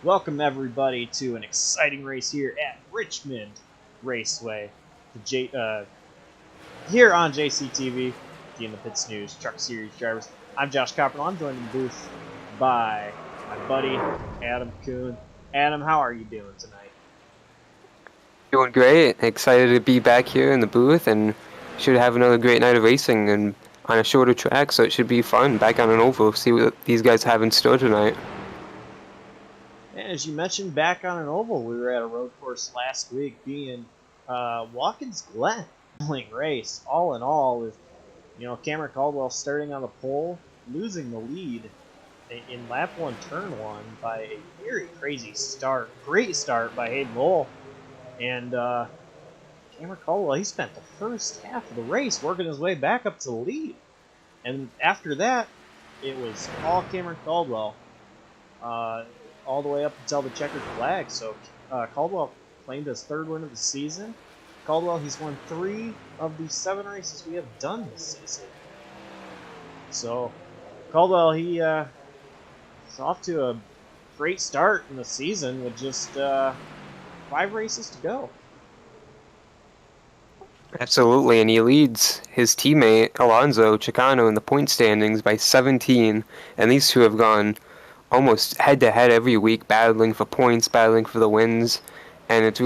Welcome everybody to an exciting race here at Richmond Raceway. Here on JCTV, the In the Pits News Truck Series drivers. I'm Josh Copperl. I'm joined in the booth by my buddy Adam Kuhn. Adam, how are you doing tonight? Doing great. Excited to be back here in the booth and should have another great night of racing and on a shorter track, so it should be fun. Back on an oval, see what these guys have in store tonight. And as you mentioned, back on an oval, we were at a road course last week, being Watkins Glen race. All in all, with Cameron Caldwell starting on the pole, losing the lead in lap 1, turn 1 by a very crazy start. Great start by Hayden Lowell. And Cameron Caldwell, he spent the first half of the race working his way back up to the lead. And after that, it was all Cameron Caldwell all the way up until the checkered flag. So Caldwell claimed his third win of the season. Caldwell, he's won 3 of the 7 races we have done this season. So Caldwell, he's off to a great start in the season with just 5 races to go. Absolutely, and he leads his teammate Alonso Chocano in the point standings by 17, and these two have gone almost head-to-head every week, battling for points, battling for the wins, and it's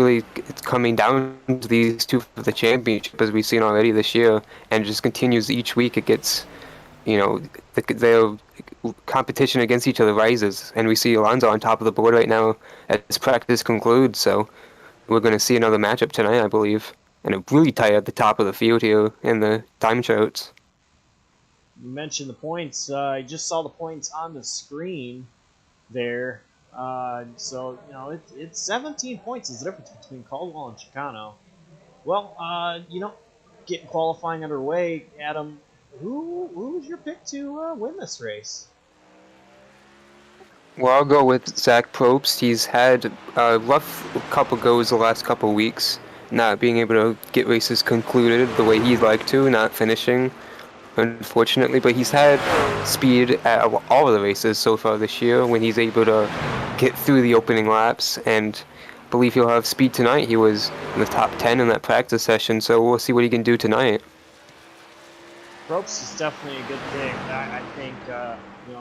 coming down to these two for the championship, as we've seen already this year, and it just continues each week. It gets, their competition against each other rises, and we see Alonso on top of the board right now as practice concludes, so we're going to see another matchup tonight, I believe, and it's really tight at the top of the field here in the time charts. You mentioned the points. I just saw the points on the screen there. So it's 17 points is the difference between Caldwell and Chocano. Well, getting qualifying underway, Adam. Who's your pick to win this race? Well, I'll go with Zach Probst. He's had a rough couple goes the last couple weeks, not being able to get races concluded the way he'd like to, not finishing, unfortunately. But he's had speed at all of the races so far this year when he's able to get through the opening laps, and I believe he'll have speed tonight. He was in the top 10 in that practice session, so we'll see what he can do tonight. Probst is definitely a good pick. I think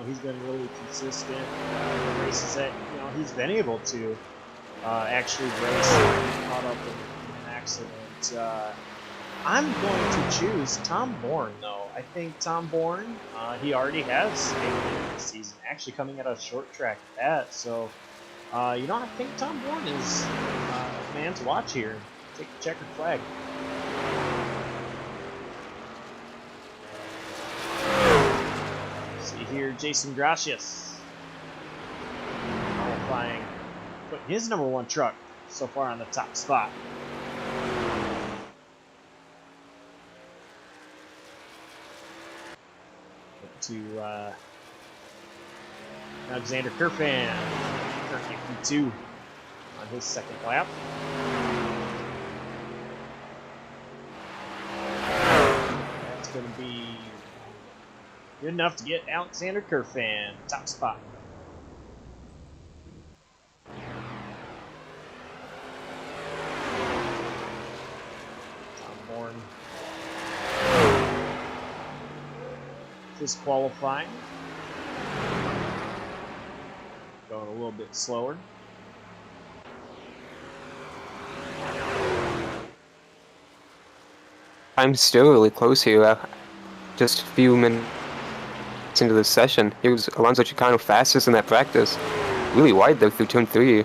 he's been really consistent in the races that he's been able to actually race caught up in an accident. I'm going to choose Tom Bourne, though. I think Tom Bourne, he already has a win this season, actually coming at a short track at that. So, I think Tom Bourne is a man to watch here. Take the checkered flag. See here, Jason Gracias qualifying, putting his number 1 truck so far on the top spot. To Alexander Kerfan, currently P2 on his second lap. That's going to be good enough to get Alexander Kerfan top spot. Tom Bourne just qualifying. Going a little bit slower. I'm still really close here. Just a few minutes into the session. It was Alonso Chocano fastest in that practice. Really wide though through turn 3.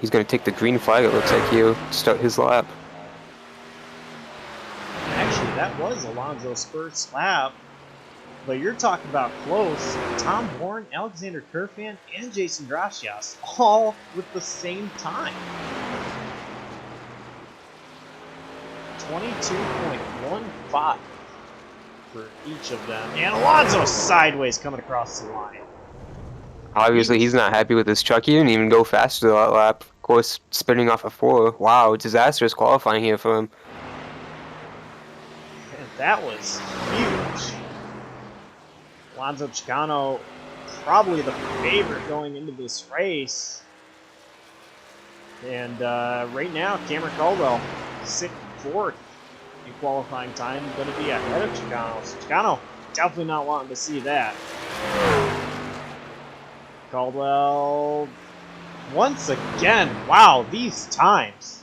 He's going to take the green flag, it looks like, here to start his lap. Actually, that was Alonso's first lap. But you're talking about close. Tom Bourne, Alexander Kerfan, and Jason Gracias all with the same time. 22.15 for each of them. And Alonso sideways coming across the line. Obviously, he's not happy with his truck. He didn't even go faster that lap. Of course, spinning off a 4. Wow, disastrous qualifying here for him. And that was huge. Alonso Chocano, probably the favorite going into this race. And right now, Cameron Caldwell, 4th in qualifying time, going to be ahead of Chocano. So Chocano definitely not wanting to see that. Caldwell, once again, wow, these times.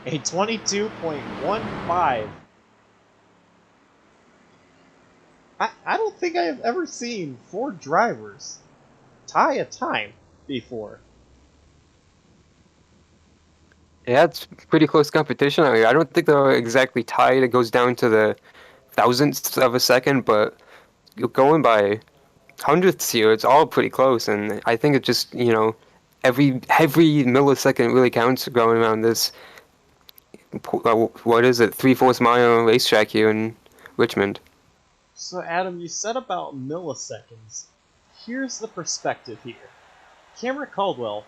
A 22.15. I don't think I have ever seen 4 drivers tie a time before. Yeah, it's pretty close competition. I mean, I don't think they're exactly tied. It goes down to the thousandths of a second, but you're going by hundredths here. It's all pretty close, and I think it just, every millisecond really counts going around this, what is it, 3/4 mile racetrack here in Richmond. So, Adam, you said about milliseconds. Here's the perspective here. Cameron Caldwell,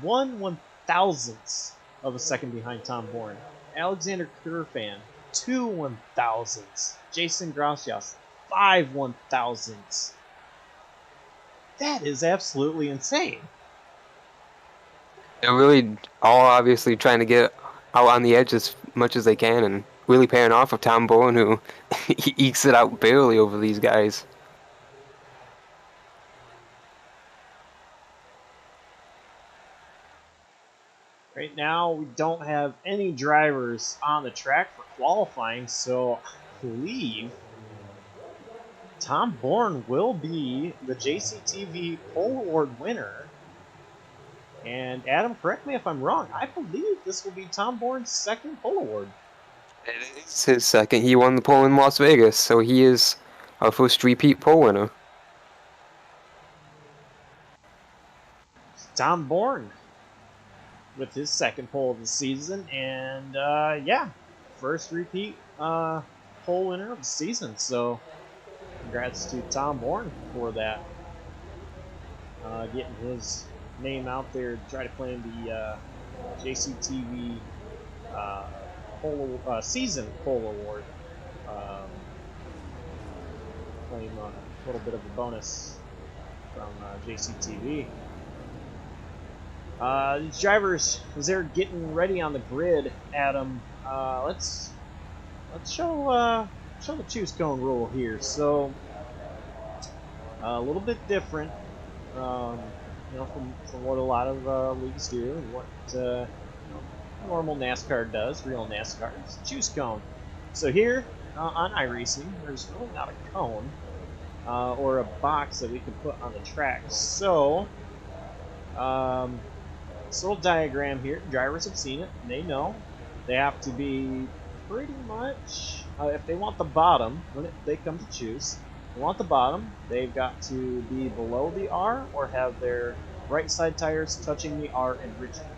1/1000th of a second behind Tom Bourne. Alexander Kerfan, 2/1000ths. Jason Gracias, 5/1000ths. That is absolutely insane. They're really all obviously trying to get out on the edge as much as they can, and really paying off of Tom Bourne, who he ekes it out barely over these guys. Right now, we don't have any drivers on the track for qualifying, so I believe Tom Bourne will be the JCTV Pole Award winner. And Adam, correct me if I'm wrong, I believe this will be Tom Bourne's 2nd Pole Award. It is his second. He won the pole in Las Vegas, so he is our first repeat pole winner. Tom Bourne with his 2nd pole of the season, and yeah, first repeat pole winner of the season. So congrats to Tom Bourne for that, getting his name out there to try to claim the JCTV season pole award. Claim a little bit of a bonus from JCTV. These drivers, as they're getting ready on the grid, Adam, let's show the choose cone rule here. So a little bit different, from what a lot of leagues do, and what normal NASCAR does, real NASCAR. It's choose cone. So here on iRacing, there's really not a cone or a box that we can put on the track. So this little diagram here, drivers have seen it, and they know they have to be pretty much, if they want the bottom, when they come to choose, they want the bottom, they've got to be below the R or have their right side tires touching the R in Richmond.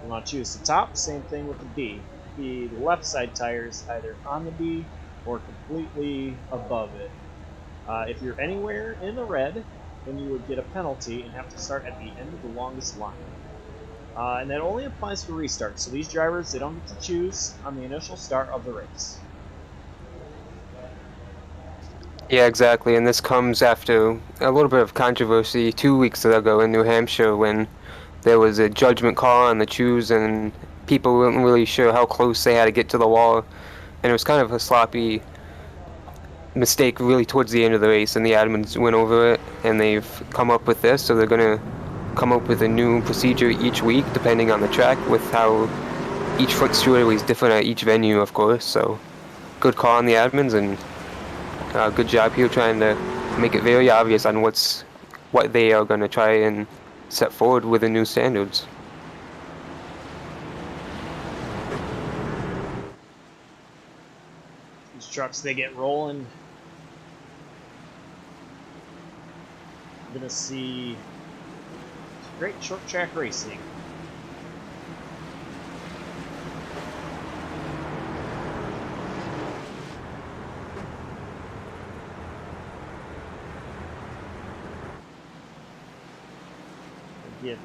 You want to choose the top, same thing with the D. The left side tires either on the D or completely above it. If you're anywhere in the red, then you would get a penalty and have to start at the end of the longest line. And that only applies for restarts. So these drivers, they don't get to choose on the initial start of the race. Yeah, exactly. And this comes after a little bit of controversy 2 weeks ago in New Hampshire when there was a judgment call on the choose and people weren't really sure how close they had to get to the wall. And it was kind of a sloppy mistake really towards the end of the race, and the admins went over it, and they've come up with this. So they're going to come up with a new procedure each week depending on the track, with how each front straightaway is different at each venue, of course. So good call on the admins, and good job here trying to make it very obvious on what they are going to try and set forward with the new standards. These trucks, they get rolling. You're going to see great short track racing. Get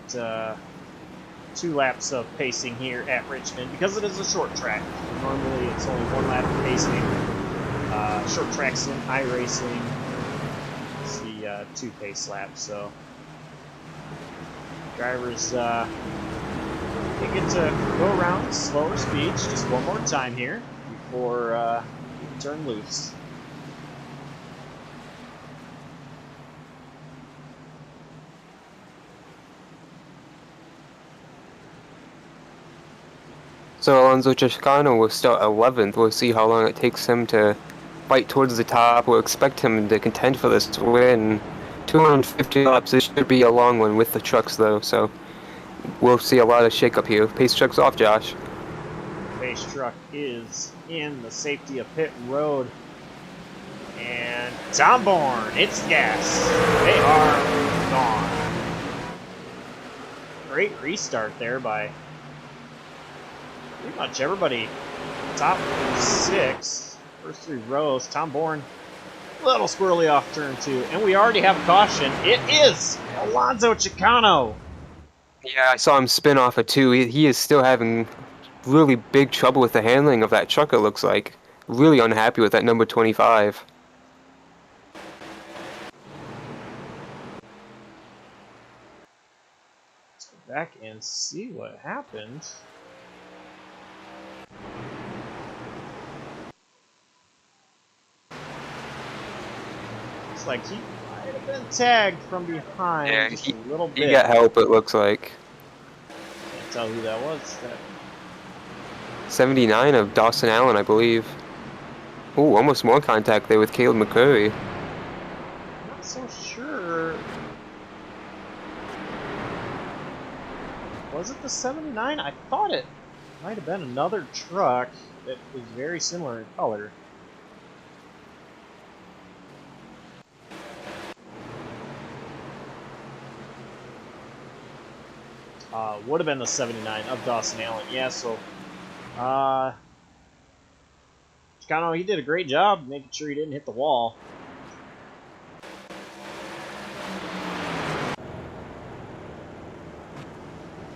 2 laps of pacing here at Richmond because it is a short track. Normally it's only 1 lap of pacing. Short tracks in iRacing, see 2 pace laps. So Drivers they get to go around at slower speeds just one more time here before you turn loose. So Alonso Chocano will start 11th. We'll see how long it takes him to fight towards the top. We'll expect him to contend for this win. 250 laps, this should be a long one with the trucks though, so we'll see a lot of shakeup here. Pace truck's off, Josh. Pace truck is in the safety of pit road. And Tom Bourne, it's gas. They are gone. Great restart there by pretty much everybody. Top 6, first 3 rows. Tom Bourne, a little squirrely off turn 2. And we already have a caution. It is Alonso Chocano. Yeah, I saw him spin off a 2. He is still having really big trouble with the handling of that truck, it looks like. Really unhappy with that number 25. Let's go back and see what happened. Looks like he might have been tagged from behind just a little bit. He got help, it looks like. Can't tell who that was. 79 of Dawson Allen, I believe. Ooh, almost more contact there with Caleb McCurry. Not so sure. Was it the 79? I thought it might have been another truck that was very similar in color. Would have been the 79 of Dawson Allen. Yeah, so Chocano, he did a great job making sure he didn't hit the wall.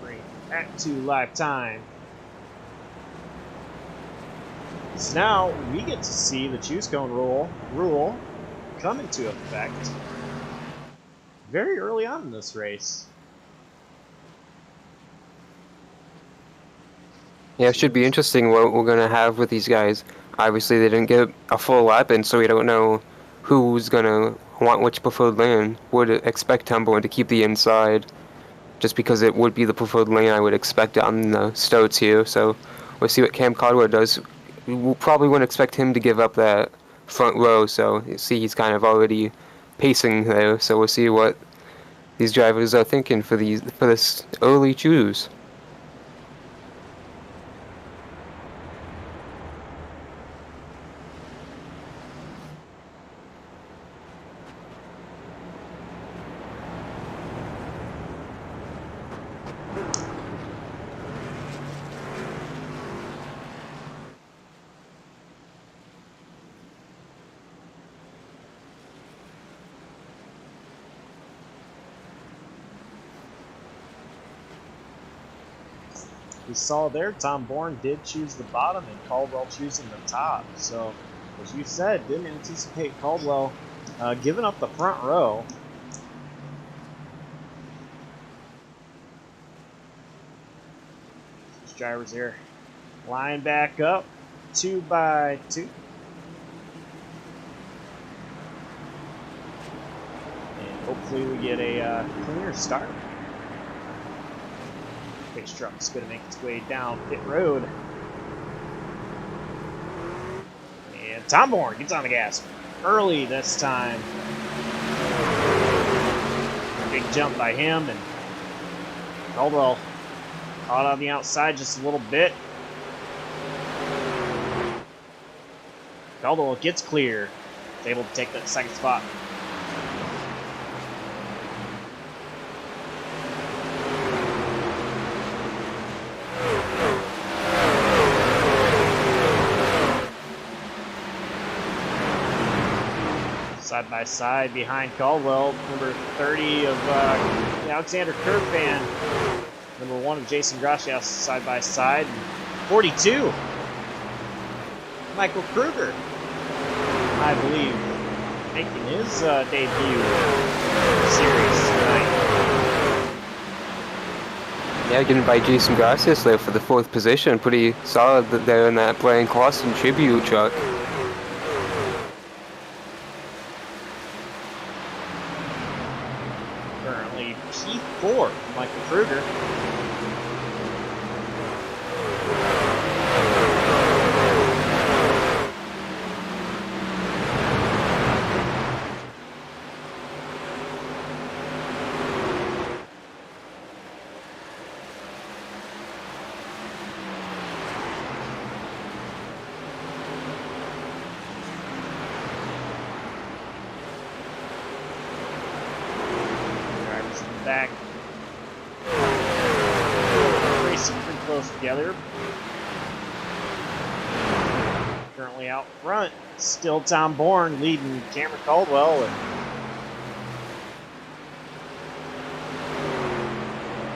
Bring it back to live time. So now we get to see the choose cone rule come into effect very early on in this race. Yeah, it should be interesting what we're going to have with these guys. Obviously, they didn't get a full lap in, so we don't know who's going to want which preferred lane. Would expect Tumble to keep the inside, just because it would be the preferred lane I would expect on the starts here. So we'll see what Cam Caldwell does. We probably wouldn't expect him to give up that front row, so you see he's kind of already pacing there. So we'll see what these drivers are thinking for this early choose. We saw there, Tom Bourne did choose the bottom and Caldwell choosing the top. So, as you said, didn't anticipate Caldwell giving up the front row. These drivers here line back up 2 by 2. And hopefully we get a cleaner start. Pace truck's going to make its way down pit road. And Tom Bourne gets on the gas early this time. Big jump by him, and Caldwell caught on the outside just a little bit. Caldwell gets clear. Is able to take that second spot. Side by side behind Caldwell, number 30 of Alexander Kerfan, number 1 of Jason Gracias side by side, and 42 Michael Krueger, I believe, making his debut in the series tonight. Yeah, getting by Jason Garcias there for the 4th position. Pretty solid there in that Brian Clausen tribute truck. Currently P4, Michael Krueger. Back. Racing pretty close together. Currently out front, still Tom Bourne leading Cameron Caldwell. And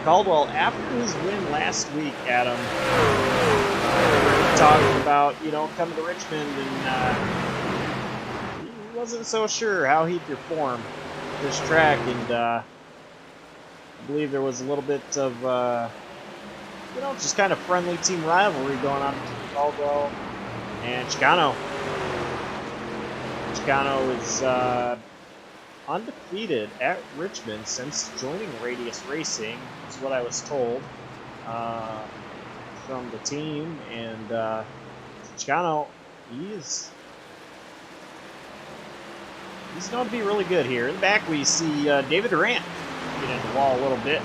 Caldwell, after his win last week, Adam, talking about, coming to Richmond, and he wasn't so sure how he'd perform this track, and I believe there was a little bit of, just kind of friendly team rivalry going on between Caldwell and Chocano. Chocano is undefeated at Richmond since joining Radius Racing, is what I was told from the team. And Chocano, he's going to be really good here. In the back, we see David Durant get in the wall a little bit.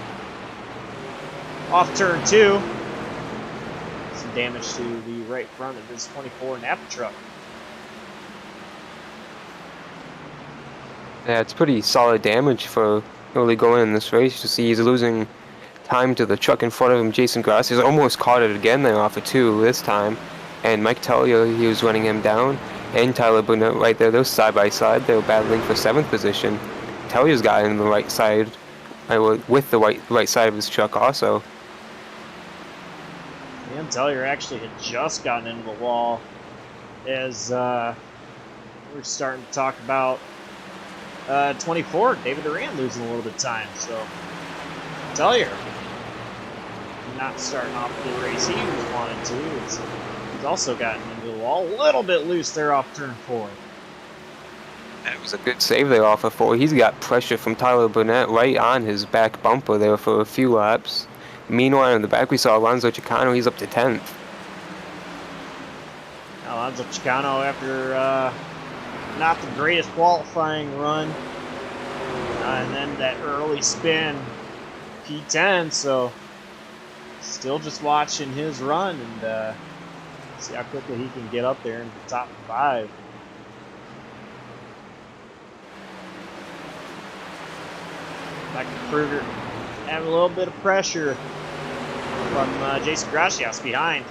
Off turn 2. Some damage to the right front of this 24 Napa truck. Yeah, it's pretty solid damage for early going in this race. You see he's losing time to the truck in front of him, Jason Gracias. Almost caught it again there off of 2 this time. And Mike Tellier, he was running him down. And Tyler Burnett right there. They're side by side. They were battling for 7th position. Tellier's got in the right side, with the right side of his truck also. And Tellier actually had just gotten into the wall as we're starting to talk about 24, David Durant losing a little bit of time. So Tellier not starting off the race he was wanting to. He's also gotten into the wall a little bit loose there off turn 4. That was a good save there off of 4. He's got pressure from Tyler Burnett right on his back bumper there for a few laps. Meanwhile, in the back, we saw Alonso Chocano. He's up to 10th. Alonso Chocano, after not the greatest qualifying run, and then that early spin, P10, so still just watching his run and see how quickly he can get up there into the top 5. Back to Krueger, having a little bit of pressure from Jason Gracias behind.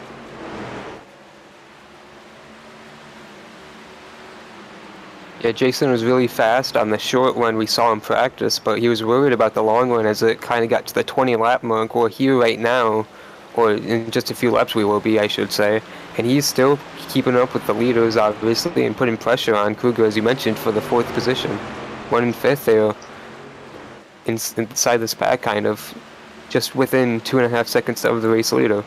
Yeah, Jason was really fast on the short one. We saw him practice, but he was worried about the long one as it kind of got to the 20-lap mark. We're here right now, or in just a few laps we will be, I should say. And he's still keeping up with the leaders, obviously, and putting pressure on Krueger, as you mentioned, for the 4th position. 1 and 5th there. Inside this pack, kind of, just within 2.5 seconds of the race leader.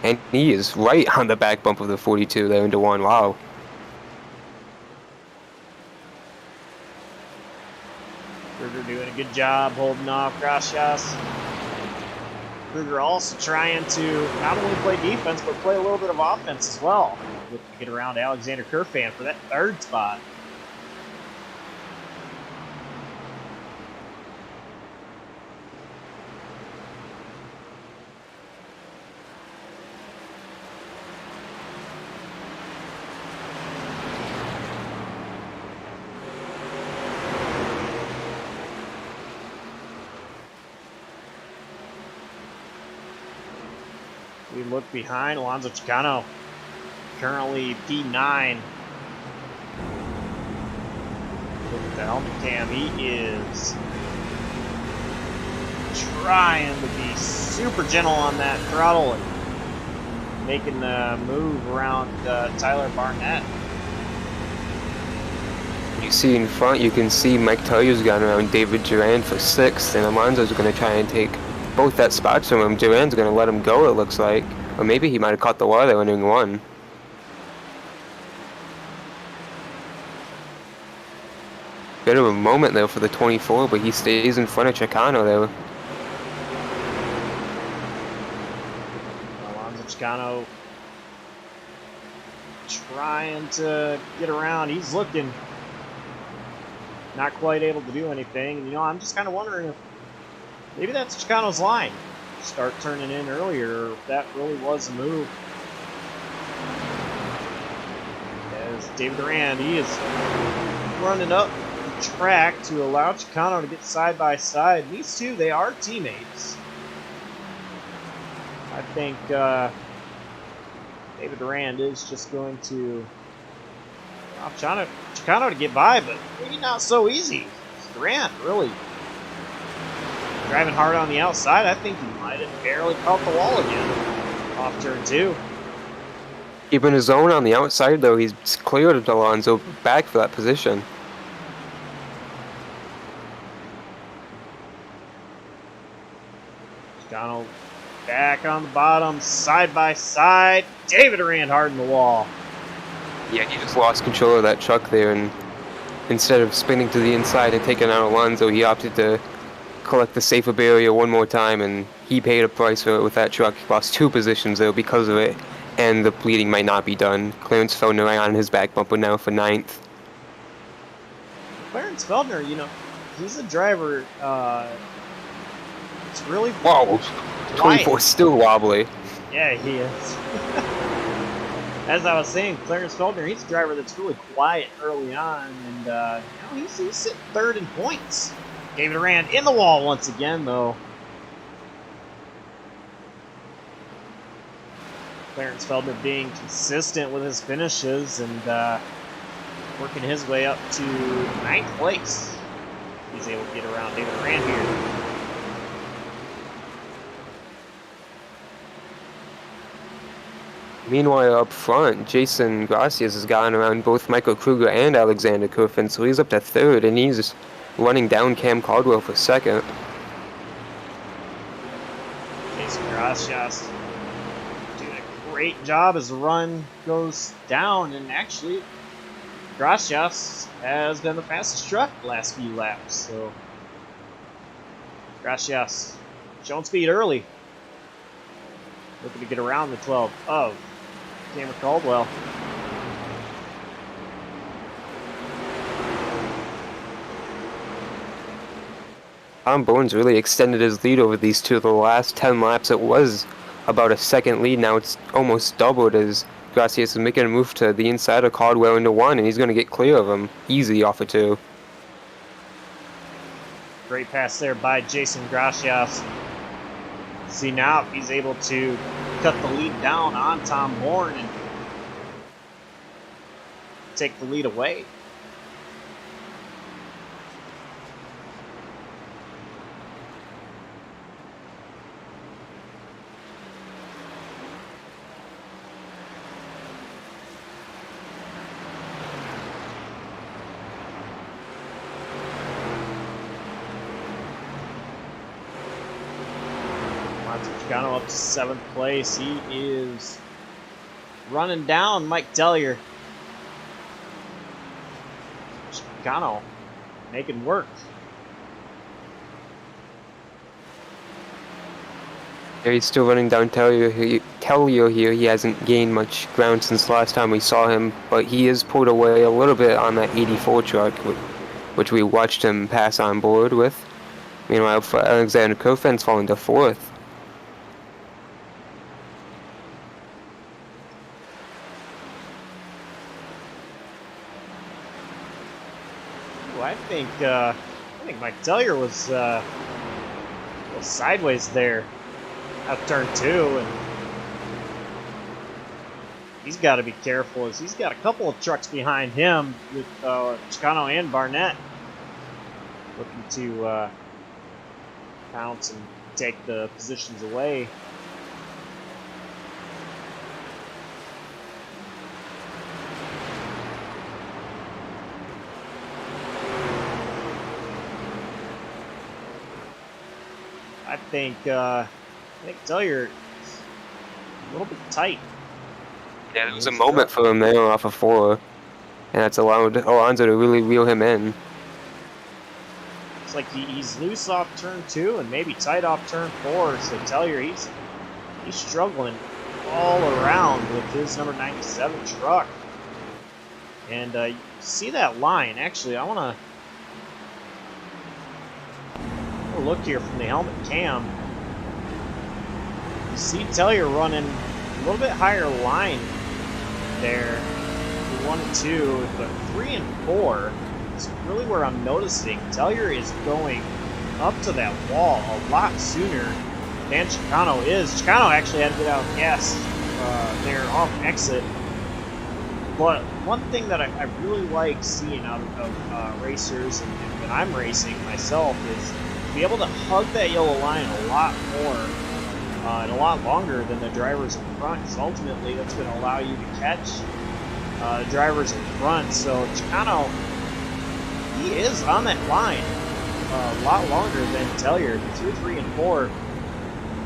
And he is right on the back bump of the 42 there into 1. Wow. Krueger doing a good job holding off Gracias. Krueger also trying to not only play defense, but play a little bit of offense as well. Looking to get around Alexander Kerfan for that 3rd spot. We look behind Alonso Chocano, currently P9. Look at the helmet cam. He is trying to be super gentle on that throttle and making the move around Tyler Barnett. You see in front, you can see Mike Tellier's gone around David Durant for 6th, and Alonso's going to try and take both that spots from him. Duran's going to let him go, it looks like. Or maybe he might have caught the wire there in one. Bit of a moment there for the 24, but he stays in front of Chocano there. Alonso Chocano trying to get around. He's looking not quite able to do anything. You know, I'm just kind of wondering if maybe that's Chicano's line. Start turning in earlier, or if that really was a move. As David Duran, he is running up the track to allow Chocano to get side by side. These two, they are teammates. I think David Durand is just going to allow Chocano to get by, but maybe not so easy. Durand really driving hard on the outside. I think he might have barely caught the wall again off turn 2. Keeping his own on the outside, though, he's cleared Alonso back for that position. Chicano back on the bottom, side by side. David Durand hard in the wall. Yeah, he just lost control of that truck there, and instead of spinning to the inside and taking out Alonso, he opted to collect the safer barrier one more time, and he paid a price for it with that truck. He lost 2 positions there because of it, and the bleeding might not be done. Clarence Feldner on his back bumper now for 9th. Clarence Feldner, you know, he's a driver. It's really Whoa, 24 still wobbly. Yeah, he is. As I was saying, Clarence Feldner, he's a driver that's really quiet early on, and you know, he's sitting 3rd in points. David Durand in the wall once again, though. Clarence Feldner being consistent with his finishes and working his way up to 9th place. He's able to get around David Durand here. Meanwhile, up front, Jason Gracias has gotten around both Michael Krueger and Alexander Kerfan, so he's up to 3rd, and he's running down Cam Caldwell for 2nd. Jason Gracias doing a great job as the run goes down, and actually, Gracias has been the fastest truck the last few laps, so Gracias showing speed early. Looking to get around the 12 of Cameron Caldwell. Tom Bones really extended his lead over these two. The last 10 laps, it was about a 2nd lead. Now it's almost doubled as Gracias is making a move to the inside of Caldwell into 1, and he's going to get clear of him easy off of 2. Great pass there by Jason Gracias. See now if he's able to cut the lead down on Tom Bourne and take the lead away. Chocano up to 7th place. He is running down Mike Tellier. Chocano making work. Yeah, he's still running down Tellier here. He hasn't gained much ground since the last time we saw him, but he is pulled away a little bit on that 84 truck, which we watched him pass on board with. Meanwhile, for Alexander Kerfan's falling to 4th. I think Mike Tellier was a little sideways there at turn 2, and he's got to be careful as he's got a couple of trucks behind him with Chocano and Barnett looking to pounce and take the positions away. I think Tellier is a little bit tight. Yeah, there was a moment for him there off of 4, and that's allowed Alonso to really reel him in. It's like he's loose off turn 2 and maybe tight off turn 4. So Tellier, he's struggling all around with his number 97 truck. And you see that line. Actually, I want to look here from the helmet cam. You see Tellier running a little bit higher line there. 1 and 2, but 3 and 4 is really where I'm noticing Tellier is going up to that wall a lot sooner than Chocano is. Chocano actually had to get out of gas there off exit. But one thing that I really like seeing out of racers and when I'm racing myself is to be able to hug that yellow line a lot more and a lot longer than the drivers in front, because ultimately that's going to allow you to catch drivers in front. So Chocano, he is on that line a lot longer than Tellier. 2, 3, and 4.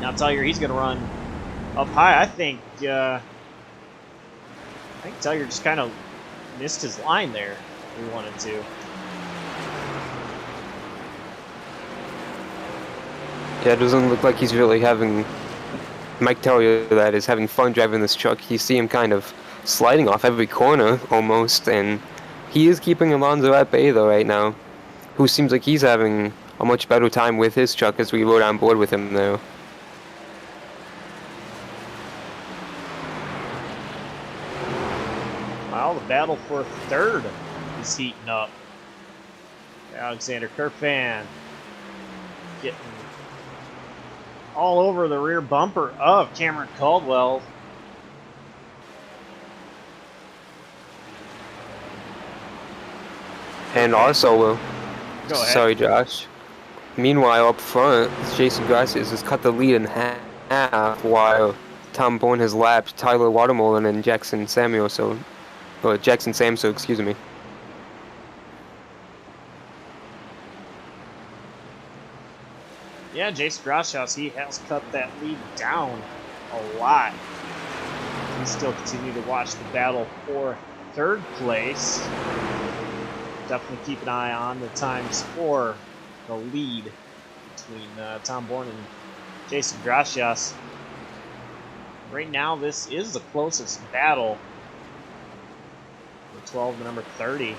Now Tellier, he's going to run up high. I think Tellier just kind of missed his line there if he wanted to. Yeah, it doesn't look like he's really having... Mike Tellier, that is, having fun driving this truck. You see him kind of sliding off every corner, almost, and he is keeping Alonso at bay, though, right now, who seems like he's having a much better time with his truck as we rode on board with him, though. Well, the battle for third is heating up. Alexander Kerfan getting all over the rear bumper of Cameron Caldwell. And also, Go ahead. Sorry, Josh. Meanwhile, up front, Jason Gracias has cut the lead in half, while Tom Bourne has lapped Tyler Watermolen and Jackson Samso, excuse me. Yeah, Jason Gracias, he has cut that lead down a lot. We still continue to watch the battle for third place. Definitely keep an eye on the times for the lead between Tom Bourne and Jason Gracias. Right now, this is the closest battle. Number 12 to number 30.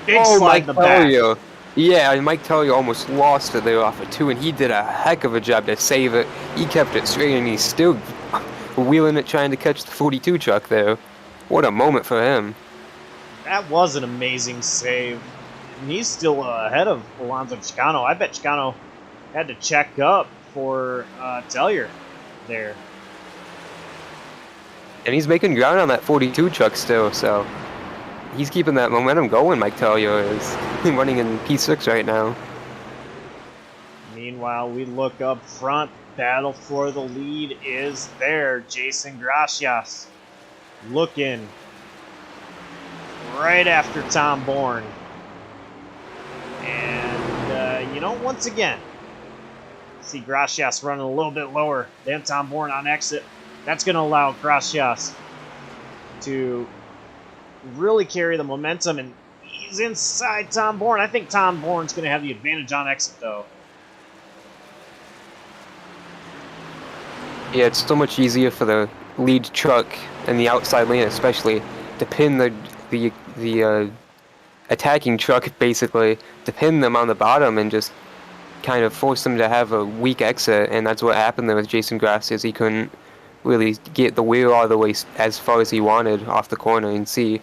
Big slide in the back. Yeah, Mike Tellier almost lost it there off of 2, and he did a heck of a job to save it. He kept it straight, and he's still wheeling it, trying to catch the 42 truck there. What a moment for him. That was an amazing save. And he's still ahead of Alonso Chocano. I bet Chocano had to check up for Tellier there. And he's making ground on that 42 truck still, so he's keeping that momentum going. Mike Tellier is running in P6 right now. Meanwhile, we look up front. Battle for the lead is there. Jason Gracias looking right after Tom Bourne. And, once again, see Gracias running a little bit lower than Tom Bourne on exit. That's going to allow Gracias to really carry the momentum, and he's inside Tom Bourne. I think Tom Bourne's going to have the advantage on exit, though. Yeah, it's so much easier for the lead truck and the outside lane, especially, to pin the attacking truck, basically, to pin them on the bottom and just kind of force them to have a weak exit. And that's what happened there with Jason Gracias. He couldn't really get the wheel all the way as far as he wanted off the corner, and see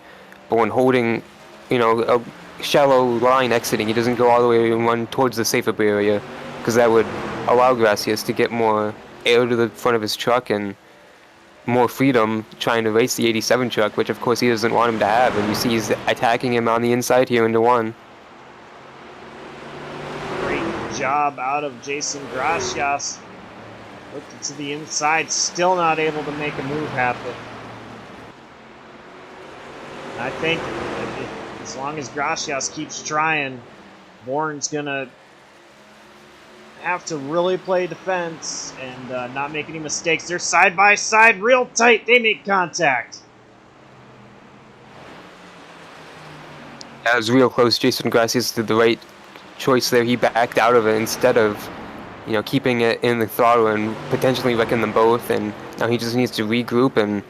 Bourne holding, a shallow line exiting. He doesn't go all the way and run towards the safer barrier, because that would allow Gracias to get more air to the front of his truck and more freedom trying to race the 87 truck, which of course he doesn't want him to have. And you see he's attacking him on the inside here into 1. Great job out of Jason Gracias. Looking to the inside, still not able to make a move happen. And I think as long as Gracias keeps trying, Bourne's going to have to really play defense and not make any mistakes. They're side by side, real tight. They make contact. That was real close. Jason Gracias did the right choice there. He backed out of it instead of, keeping it in the throttle and potentially wrecking them both. And now he just needs to regroup and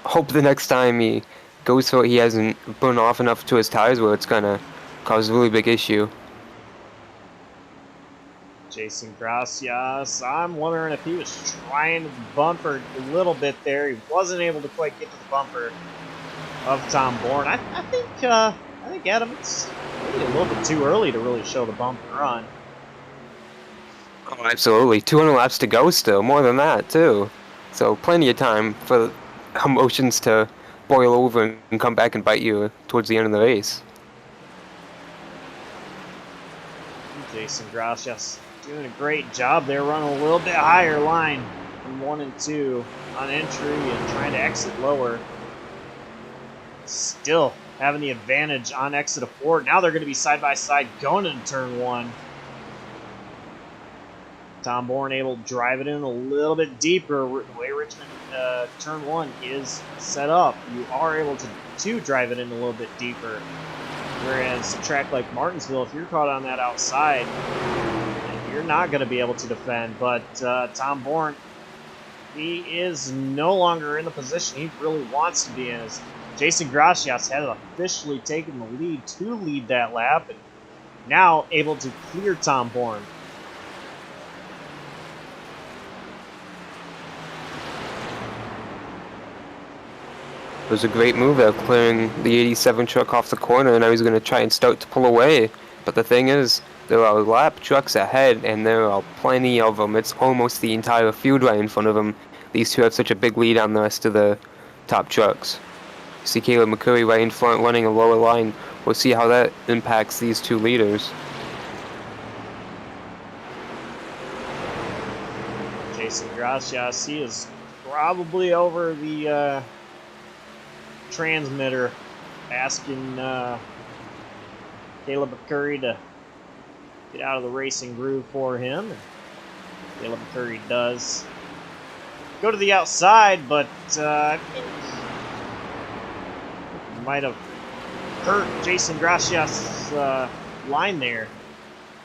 hope the next time he goes for it, he hasn't burned off enough to his tires where it's gonna cause a really big issue. Jason Gracias, I'm wondering if he was trying to bumper a little bit there. He wasn't able to quite get to the bumper of Tom Bourne. I think Adam, it's maybe a little bit too early to really show the bump and run. Oh, absolutely. 200 laps to go still, more than that too. So plenty of time for emotions to boil over and come back and bite you towards the end of the race. Jason Gracias doing a great job there, running a little bit higher line from 1 and 2 on entry and trying to exit lower. Still having the advantage on exit of 4. Now they're going to be side by side going into turn 1. Tom Bourne able to drive it in a little bit deeper. The way Richmond turn 1 is set up, you are able to drive it in a little bit deeper. Whereas a track like Martinsville, if you're caught on that outside, you're not going to be able to defend. But Tom Bourne, he is no longer in the position he really wants to be in. As Jason Gracias had officially taken the lead to lead that lap, and now able to clear Tom Bourne. It was a great move there, clearing the 87 truck off the corner, and now he's going to try and start to pull away. But the thing is, there are lap trucks ahead, and there are plenty of them. It's almost the entire field right in front of them. These two have such a big lead on the rest of the top trucks. You see Caleb McCurry right in front running a lower line. We'll see how that impacts these two leaders. Jason Gracias, he is probably over the transmitter asking Caleb McCurry to get out of the racing groove for him. And Caleb McCurry does go to the outside, but I think might have hurt Jason Gracias' line there.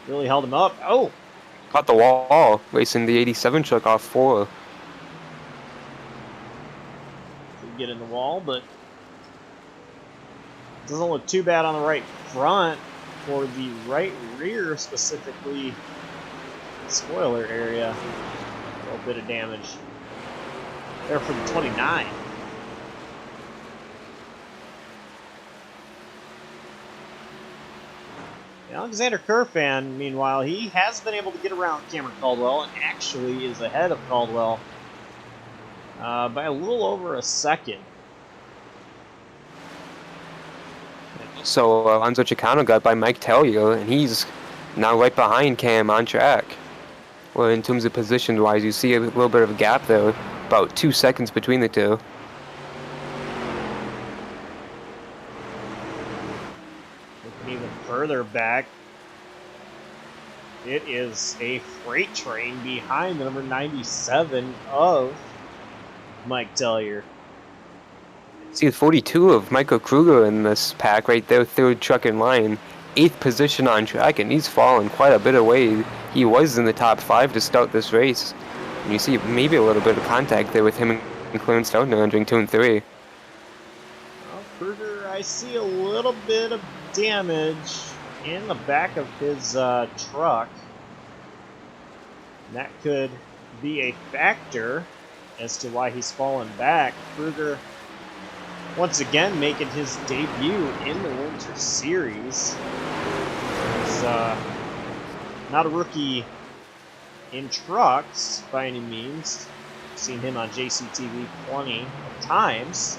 Really held him up. Oh! Caught the wall, racing the 87 truck off 4. Did get in the wall, but doesn't look too bad on the right front. For the right rear, specifically spoiler area, a little bit of damage there for the 29. Alexander Kerfan, meanwhile, he has been able to get around Cameron Caldwell and actually is ahead of Caldwell by a little over a second. So Alonso Chocano got by Mike Tellier, and he's now right behind Cam on track. Well, in terms of position-wise, you see a little bit of a gap there, about 2 seconds between the two. Looking even further back, it is a freight train behind the number 97 of Mike Tellier. See 42 of Michael Krueger in this pack right there, third truck in line, 8th position on track, and he's fallen quite a bit away. He was in the top 5 to start this race. And you see maybe a little bit of contact there with him and Clarence Feldner entering 2 and 3. Well, Krueger, I see a little bit of damage in the back of his truck. And that could be a factor as to why he's fallen back. Krueger once again making his debut in the Winter Series. He's not a rookie in trucks by any means. I've seen him on JCTV plenty of times.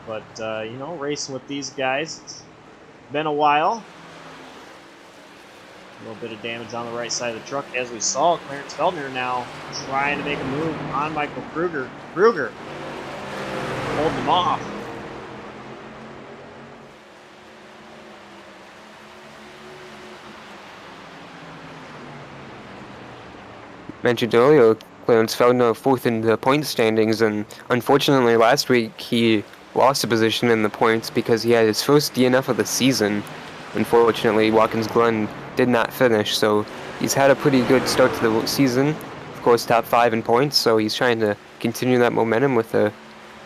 But, racing with these guys, it's been a while. A little bit of damage on the right side of the truck. As we saw, Clarence Feldner now trying to make a move on Michael Krueger. Krueger holding him off. mentioned earlier, Clarence Feldner fourth in the point standings, and unfortunately last week he lost a position in the points because he had his first DNF of the season. Unfortunately, Watkins Glen did not finish, so he's had a pretty good start to the season. Of course, top 5 in points, so he's trying to continue that momentum with a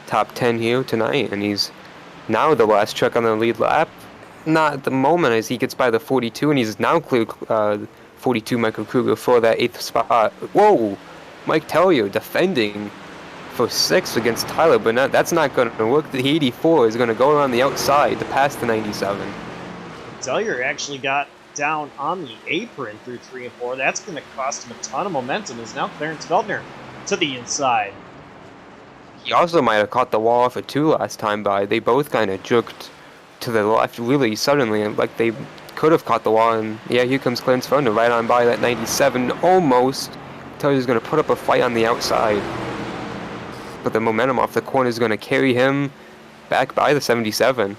top 10 here tonight, and he's now the last truck on the lead lap. Not at the moment as he gets by the 42, and he's now cleared 42 Michael Krueger for that 8th spot. Whoa! Mike Tellier defending for 6th against Tyler Burnett. That's not going to work. The 84 is going to go around the outside to pass the 97. Tellier actually got down on the apron through 3 and 4. That's going to cost him a ton of momentum. Is now Clarence Feldner to the inside. He also might have caught the wall off a 2 last time by. They both kind of jerked to the left really suddenly, like they could have caught the wall. And yeah, here comes Clarence Feldner right on by that 97, almost. Tellier's going to put up a fight on the outside, but the momentum off the corner is going to carry him back by the 77.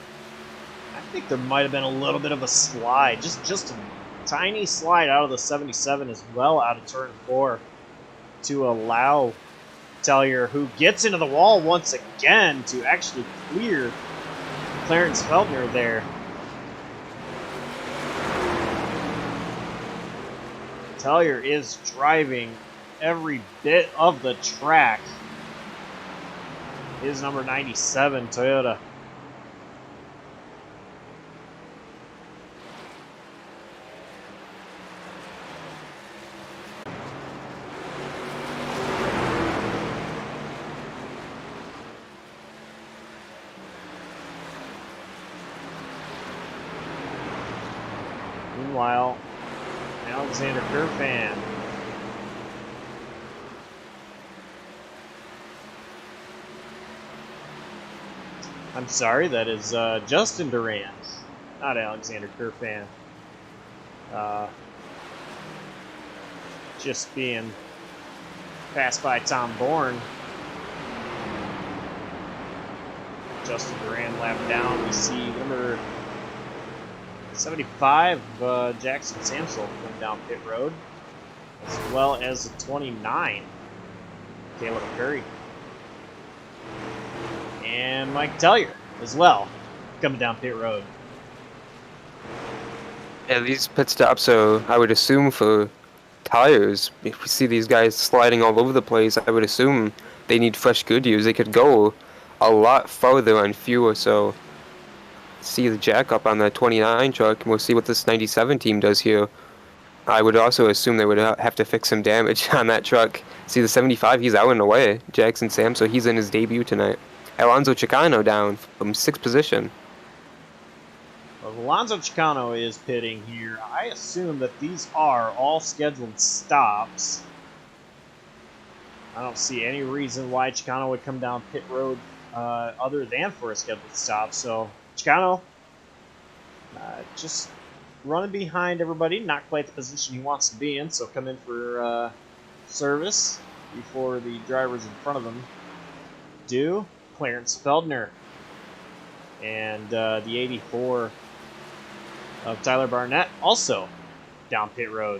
I think there might have been a little bit of a slide, just a tiny slide out of the 77 as well, out of turn 4, to allow Tellier, who gets into the wall once again, to actually clear Clarence Feldner there. Tellier is driving every bit of the track. His number 97 Toyota. Meanwhile, Alexander Kerfan. I'm sorry, that is Justin Durant, not Alexander Kerfan. Just being passed by Tom Bourne. Justin Durant lapped down. We see number 75, Jackson Samsel, coming down pit road, as well as the 29, Caleb Curry. And Mike Tellier as well, coming down pit road. Yeah, these pit stops are, I would assume, for tires. If we see these guys sliding all over the place, I would assume they need fresh Goodyears. They could go a lot farther on fewer, so see the jack up on the 29 truck, and we'll see what this 97 team does here. I would also assume they would have to fix some damage on that truck. See the 75, he's out and away. Jackson Sam, so he's in his debut tonight. Alonso Chocano down from 6th position. Well, Alonso Chocano is pitting here. I assume that these are all scheduled stops. I don't see any reason why Chocano would come down pit road other than for a scheduled stop. So Chocano just running behind everybody, not quite the position he wants to be in. So come in for service before the drivers in front of him do. Clarence Feldner and the 84 of Tyler Barnett also down pit road.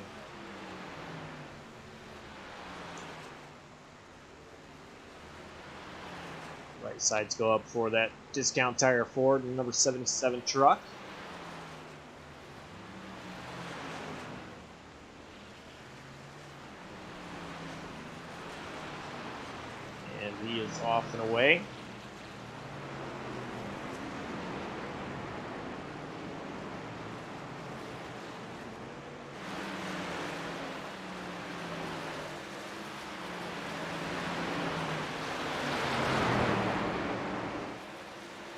Right sides go up for that Discount Tire Ford number 77 truck. And he is off and away.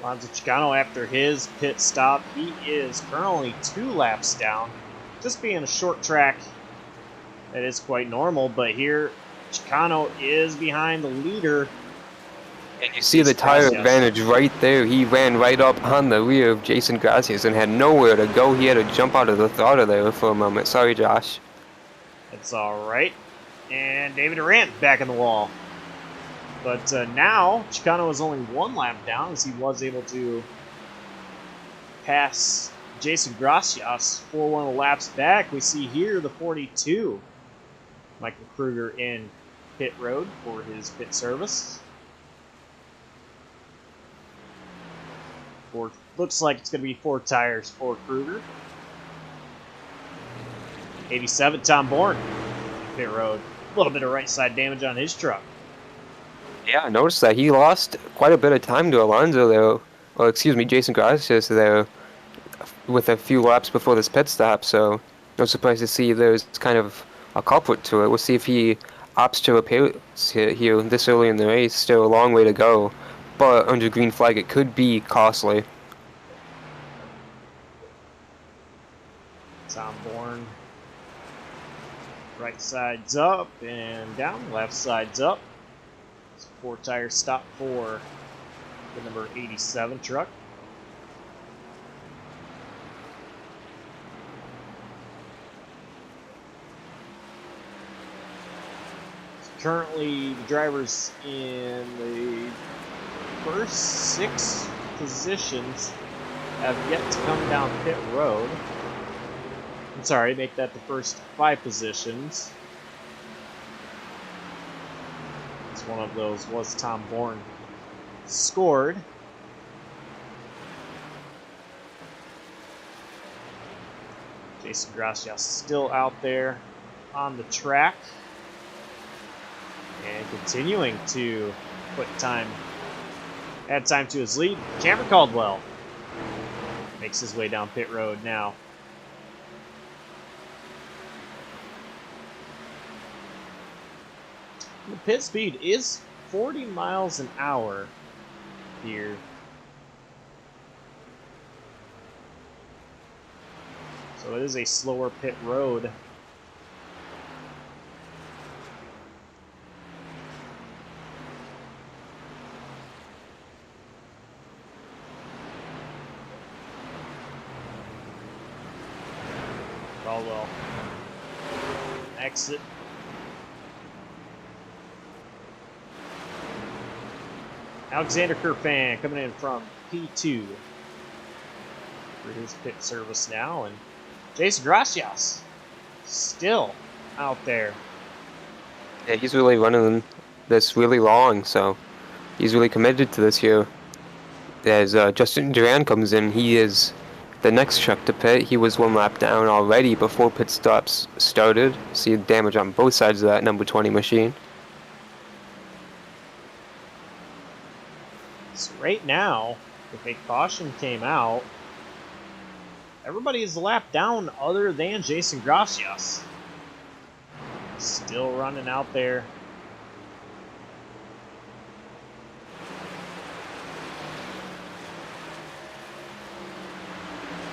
Alonso Chocano, after his pit stop, he is currently 2 laps down. Just being a short track, that is quite normal, but here Chocano is behind the leader. And you see the tire advantage right there. He ran right up on the rear of Jason Gracias and had nowhere to go. He had to jump out of the throttle there for a moment. Sorry, Josh. It's all right. And David Durant back in the wall. But now, Chocano is only 1 lap down as he was able to pass Jason Gracias 4 laps back. We see here the 42 Michael Krueger in pit road for his pit service. Looks like it's going to be 4 tires for Krueger. 87, Tom Bourne, pit road. A little bit of right side damage on his truck. Yeah, I noticed that he lost quite a bit of time to Alonso there. Well, excuse me, Jason Gracias there with a few laps before this pit stop, so no surprise to see there's kind of a culprit to it. We'll see if he opts to repair here this early in the race. Still a long way to go, but under green flag it could be costly. Tom Bourne. Right side's up and down, left side's up. It's a 4 tire stop for the number 87 truck. Currently, the drivers in the first 6 positions have yet to come down pit road. I'm sorry, make that the first 5 positions. As one of those was Tom Bourne scored. Jason Gracias still out there on the track. And continuing to add time to his lead. Cameron Caldwell makes his way down pit road now. The pit speed is 40 miles an hour here. So it is a slower pit road. Caldwell. Exit. Alexander Kerfan coming in from P2 for his pit service now. And Jason Gracias still out there. Yeah, he's really running this really long, so he's really committed to this here. As Justin Duran comes in, he is the next truck to pit. He was 1 lap down already before pit stops started. See damage on both sides of that number 20 machine. So right now, if a caution came out, everybody is a lap down other than Jason Gracias. Still running out there.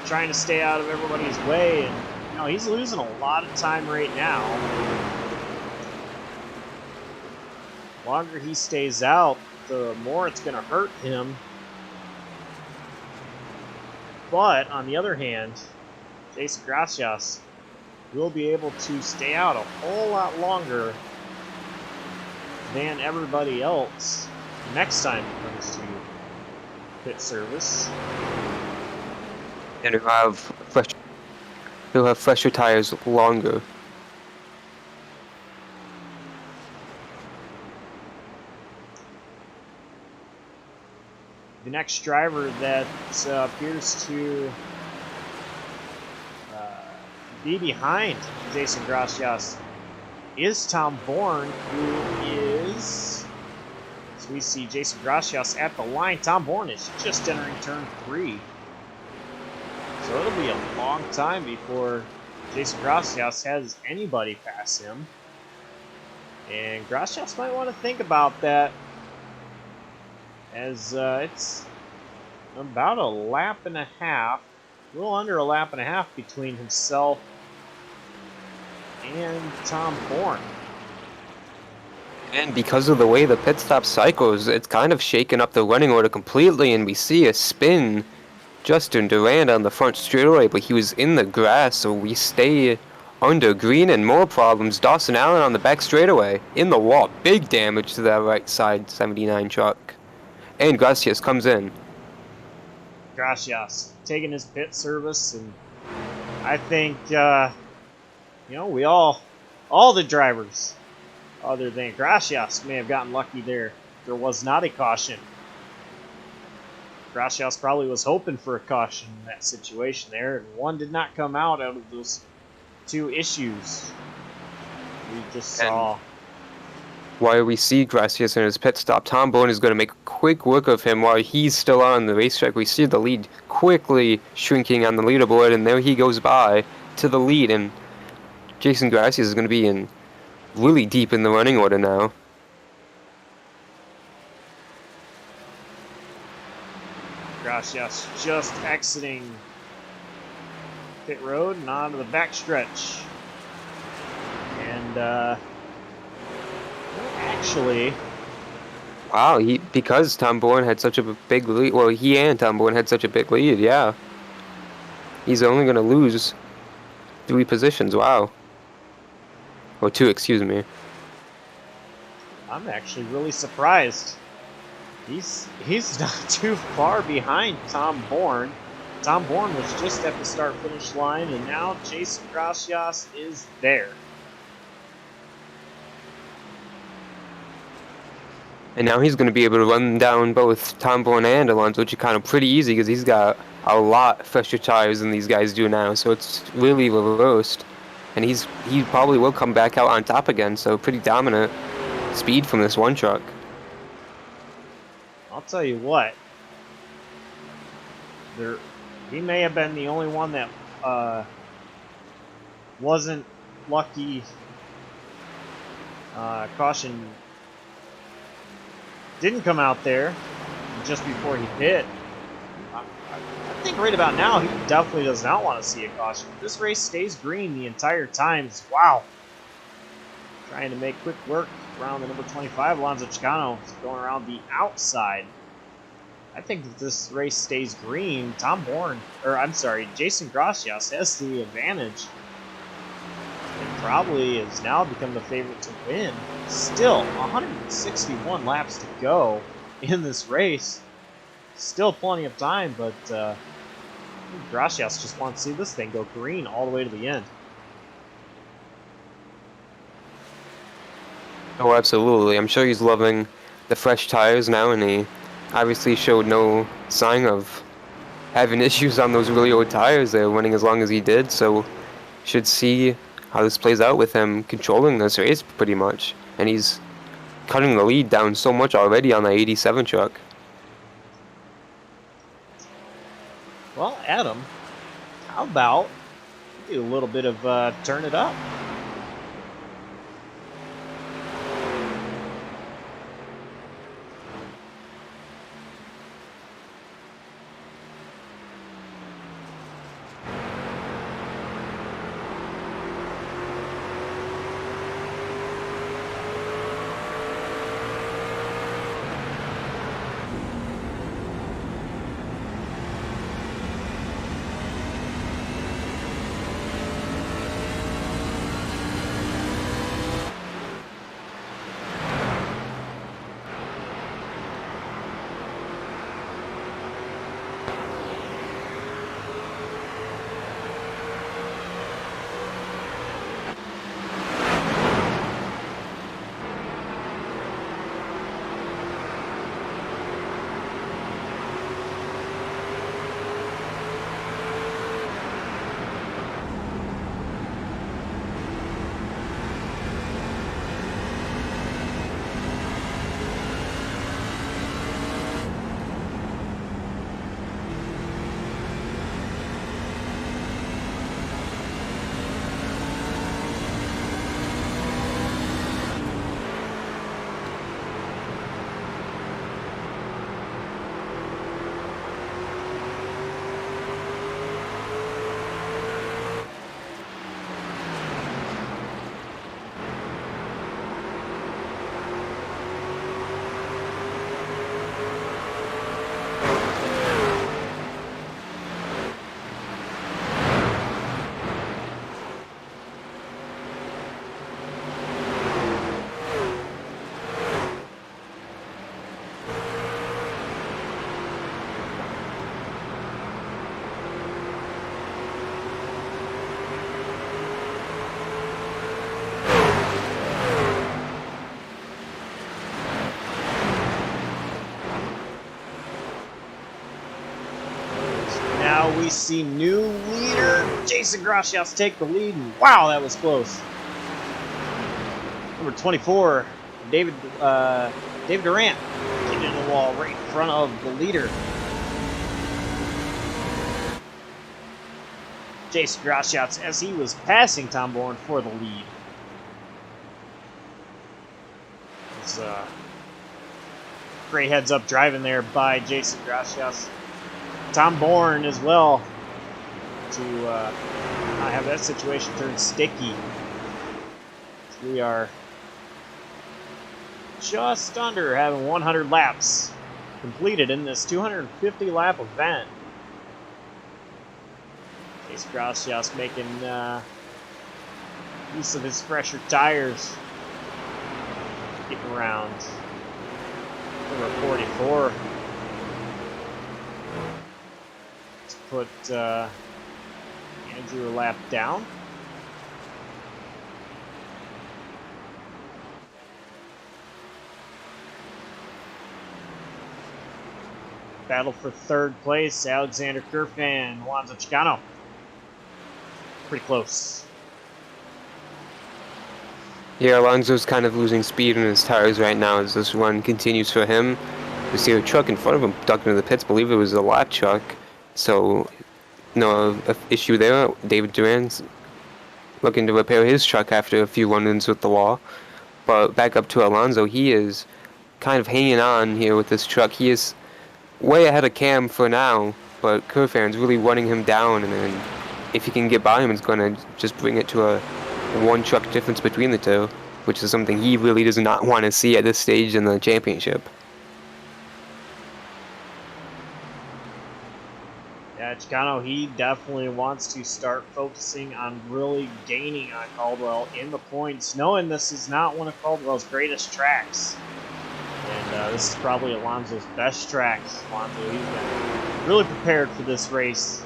Trying to stay out of everybody's way, and he's losing a lot of time right now. The longer he stays out, the more it's going to hurt him. But on the other hand, Jason Gracias will be able to stay out a whole lot longer than everybody else next time it comes to pit service. And he'll have fresher tires longer. The next driver that appears to be behind Jason Gracias is Tom Bourne, who is, as we see Jason Gracias at the line. Tom Bourne is just entering turn 3. So it'll be a long time before Jason Gracias has anybody pass him. And Gracias might want to think about that, as it's about a lap and a half, a little under a lap and a half between himself and Tom Bourne. And because of the way the pit stop cycles, it's kind of shaken up the running order completely, and we see a spin Justin Durand on the front straightaway, but he was in the grass, so we stay under green, and more problems. Dawson Allen on the back straightaway, in the wall. Big damage to that right side 79 truck. And Gracias comes in. Gracias taking his pit service, and I think, we all All the drivers, other than Gracias, may have gotten lucky there. There was not a caution. Gracias probably was hoping for a caution in that situation there, and one did not come out of those two issues we just saw. And while we see Gracias in his pit stop, Tom Bone is going to make quick work of him while he's still on the racetrack. We see the lead quickly shrinking on the leaderboard, and there he goes by to the lead, and Jason Gracias is going to be in really deep in the running order now. Gracias just exiting pit road and onto the backstretch. And actually, wow, because Tom Bourne had such a big lead. Well, he and Tom Bourne had such a big lead. Yeah, he's only going to lose 3 positions. Wow, or 2, excuse me. I'm actually really surprised. He's not too far behind Tom Bourne. Tom Bourne was just at the start-finish line, and now Jason Gracias is there. And now he's going to be able to run down both Tom Bourne and Alonso Chocano pretty easy because he's got a lot fresher tires than these guys do now. So it's really reversed. And he probably will come back out on top again. So pretty dominant speed from this one truck. I'll tell you what. He may have been the only one that wasn't lucky. Caution didn't come out there just before he hit. I think right about now he definitely does not want to see a caution. If this race stays green the entire time, wow. Trying to make quick work around the number 25, Alonso Chocano, going around the outside. I think if this race stays green, Jason Gracias has the advantage. And probably has now become the favorite to win. Still, 161 laps to go in this race. Still plenty of time, but Gracias just wants to see this thing go green all the way to the end. Oh, absolutely. I'm sure he's loving the fresh tires now, and he obviously showed no sign of having issues on those really old tires there, winning as long as he did, so should see how this plays out with him controlling this race pretty much. And he's cutting the lead down so much already on the 87 truck. Well, Adam, how about do a little bit of turn it up? we see new leader Jason Gracias take the lead. And wow, that was close. Number 24, David Durant, getting in the wall right in front of the leader. Jason Gracias as he was passing Tom Bourne for the lead. It's great heads up driving there by Jason Gracias. Tom Bourne as well to not have that situation turn sticky. We are just under having 100 laps completed in this 250 lap event. Jason Gracias making use of his fresher tires. Getting around number 44. Let's put Andrew a lap down. Battle for third place, Alexander Kerfan, Alonso Chocano. Pretty close. Yeah, Alonso's kind of losing speed in his tires right now as this run continues for him. You see a truck in front of him ducked into the pits. Believe it was a lap truck. So, no issue there. David Durant's looking to repair his truck after a few run-ins with the wall. But back up to Alonso, he is kind of hanging on here with this truck. He is way ahead of Cam for now, but Kerfan's really running him down, and then if he can get by him, it's going to just bring it to a one truck difference between the two, which is something he really does not want to see at this stage in the championship. Yeah, Chocano, he definitely wants to start focusing on really gaining on Caldwell in the points, knowing this is not one of Caldwell's greatest tracks. And this is probably Alonso's best tracks. Alonso, he's been really prepared for this race.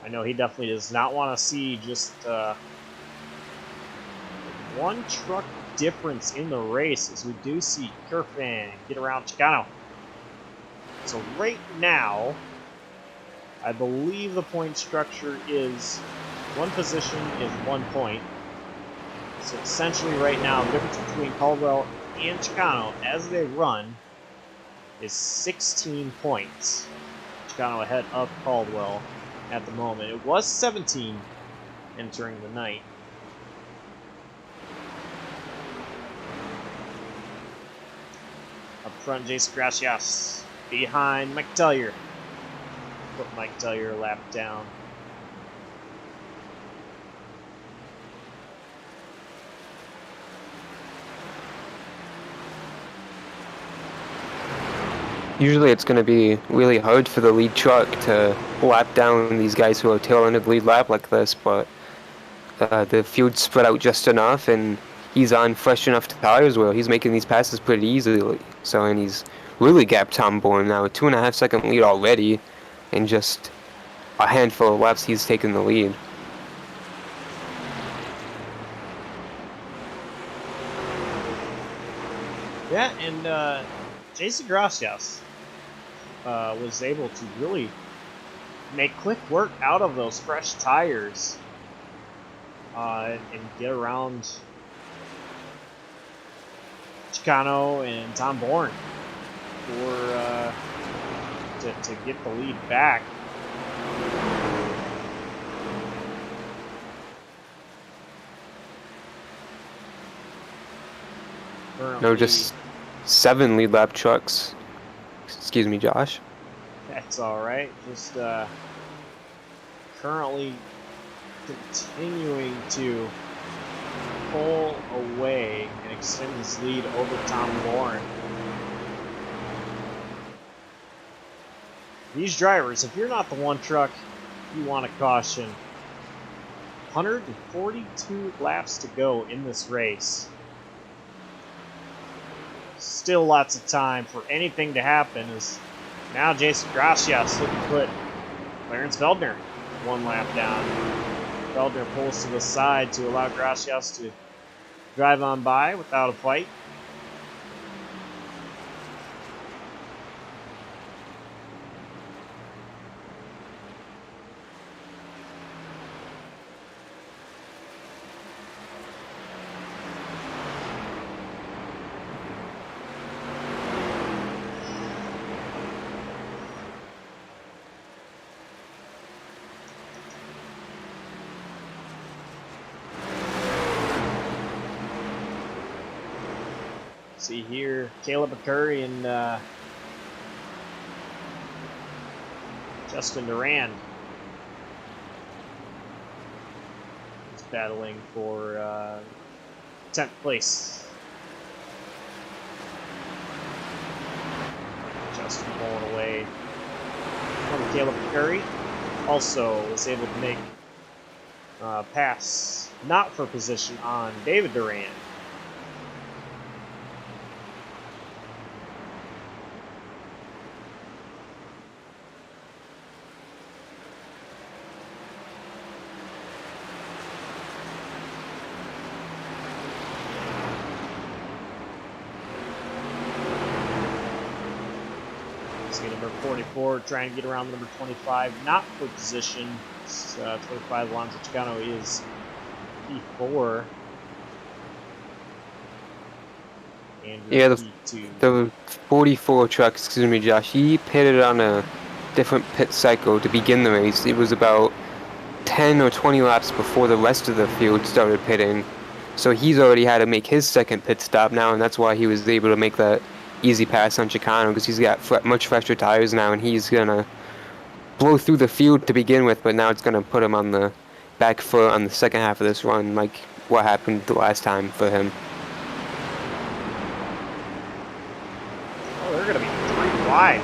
I know he definitely does not want to see just one truck difference in the race, as we do see Kerfan get around Chocano. So right now, I believe the point structure is one position is 1 point. So essentially right now, the difference between Caldwell and Chocano as they run is 16 points. Chocano ahead of Caldwell at the moment. It was 17 entering the night. Up front, Jason Gracias. Behind Mike Tellier. Put Mike Tellier a lap down. Usually it's going to be really hard for the lead truck to lap down these guys who are tail-ended lead lap like this, but the field's spread out just enough, and he's on fresh enough tires where he's making these passes pretty easily. So, and he's really gapped Tom Bourne now, a 2.5 second lead already, and just a handful of laps he's taken the lead. Yeah, and Jason Gracias was able to really make quick work out of those fresh tires and get around Chocano and Tom Bourne for to get the lead back. No, just 7 lead lap trucks. Excuse me, Josh. That's all right. Just currently continuing to pull away and extend his lead over Tom Bourne. These drivers, if you're not the one truck, you want to caution. 142 laps to go in this race. Still lots of time for anything to happen, as now Jason Gracias looking to put Clarence Feldner 1 lap down. Feldner pulls to the side to allow Gracias to drive on by without a fight. See here, Caleb McCurry and Justin Durand is battling for 10th place. Justin pulling away from Caleb McCurry. Also was able to make pass not for position on David Durand. Number 44 trying to get around number 25, not for position. 25 Alonzo Chocano is P4. Yeah, P2. the 44 truck, excuse me, Josh, he pitted on a different pit cycle to begin the race. It was about 10 or 20 laps before the rest of the field started pitting. So he's already had to make his second pit stop now, and that's why he was able to make that easy pass on Chocano, because he's got much fresher tires now, and he's going to blow through the field to begin with, but now it's going to put him on the back foot on the second half of this run, like what happened the last time for him. Oh, they're going to be 3 wide.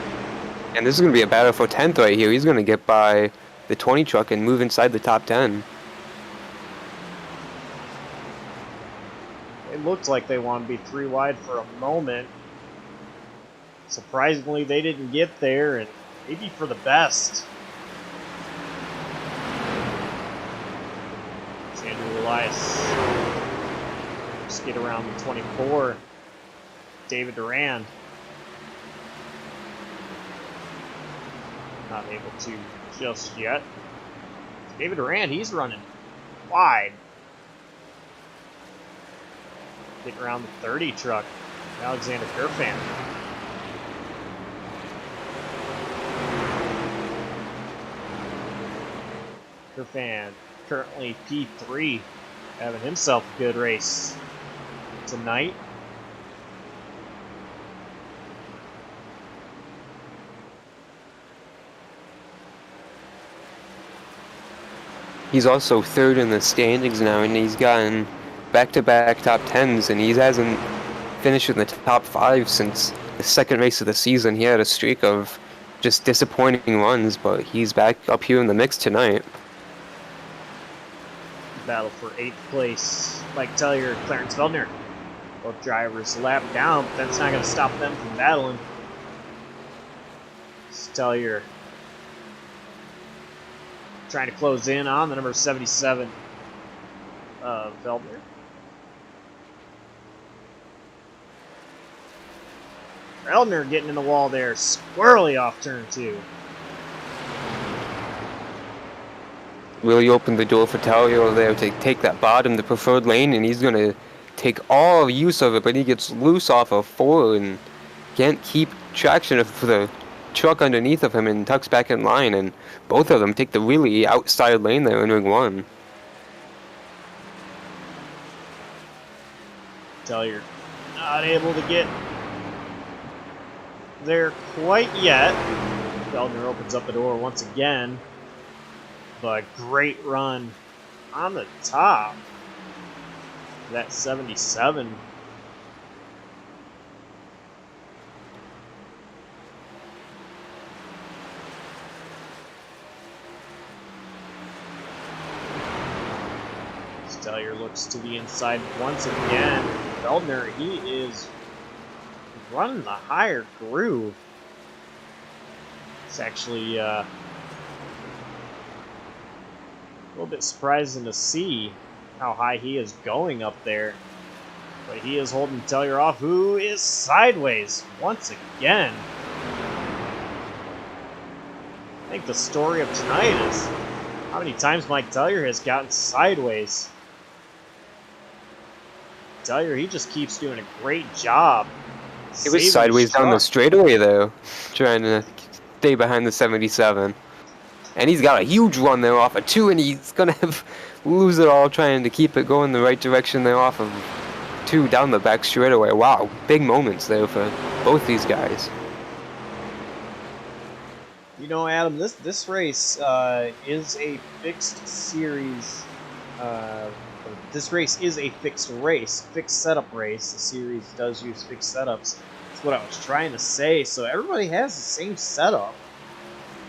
And this is going to be a battle for 10th right here. He's going to get by the 20 truck and move inside the top 10. It looked like they wanted to be 3 wide for a moment. Surprisingly, they didn't get there, and maybe for the best. Andrew Elias just get around the 24. David Durand not able to just yet. David Durand, he's running wide. Getting around the 30 truck. Alexander Kerfan. Kerfan currently P3, having himself a good race tonight. He's also third in the standings now, and he's gotten back-to-back top 10s, and he hasn't finished in the top 5 since the second race of the season. He had a streak of just disappointing runs, but he's back up here in the mix tonight. Battle for 8th place. Mike Tellier, Clarence Feldner. Both drivers lap down, but that's not going to stop them from battling. Tellier trying to close in on the number 77 of Feldner. Feldner getting in the wall there, squirrely off turn 2. Really opened the door for Talladega there to take that bottom, the preferred lane, and he's going to take all use of it, but he gets loose off of 4 and can't keep traction for the truck underneath of him and tucks back in line, and both of them take the really outside lane there in ring 1. Tellier not able to get there quite yet. Feldner opens up the door once again. But great run on the top. That 77. Tellier looks to the inside once again. Feldner, he is running the higher groove. It's actually a little bit surprising to see how high he is going up there. But he is holding Tellier off, who is sideways once again. I think the story of tonight is how many times Mike Tellier has gotten sideways. Tellier, he just keeps doing a great job. He was sideways down the straightaway, though, trying to stay behind the 77. And he's got a huge run there off of 2, and he's going to lose it all trying to keep it going the right direction there off of 2 down the back straightaway. Wow, big moments there for both these guys. You know, Adam, this race is a fixed series. This race is a fixed race, fixed setup race. The series does use fixed setups. That's what I was trying to say. So everybody has the same setup.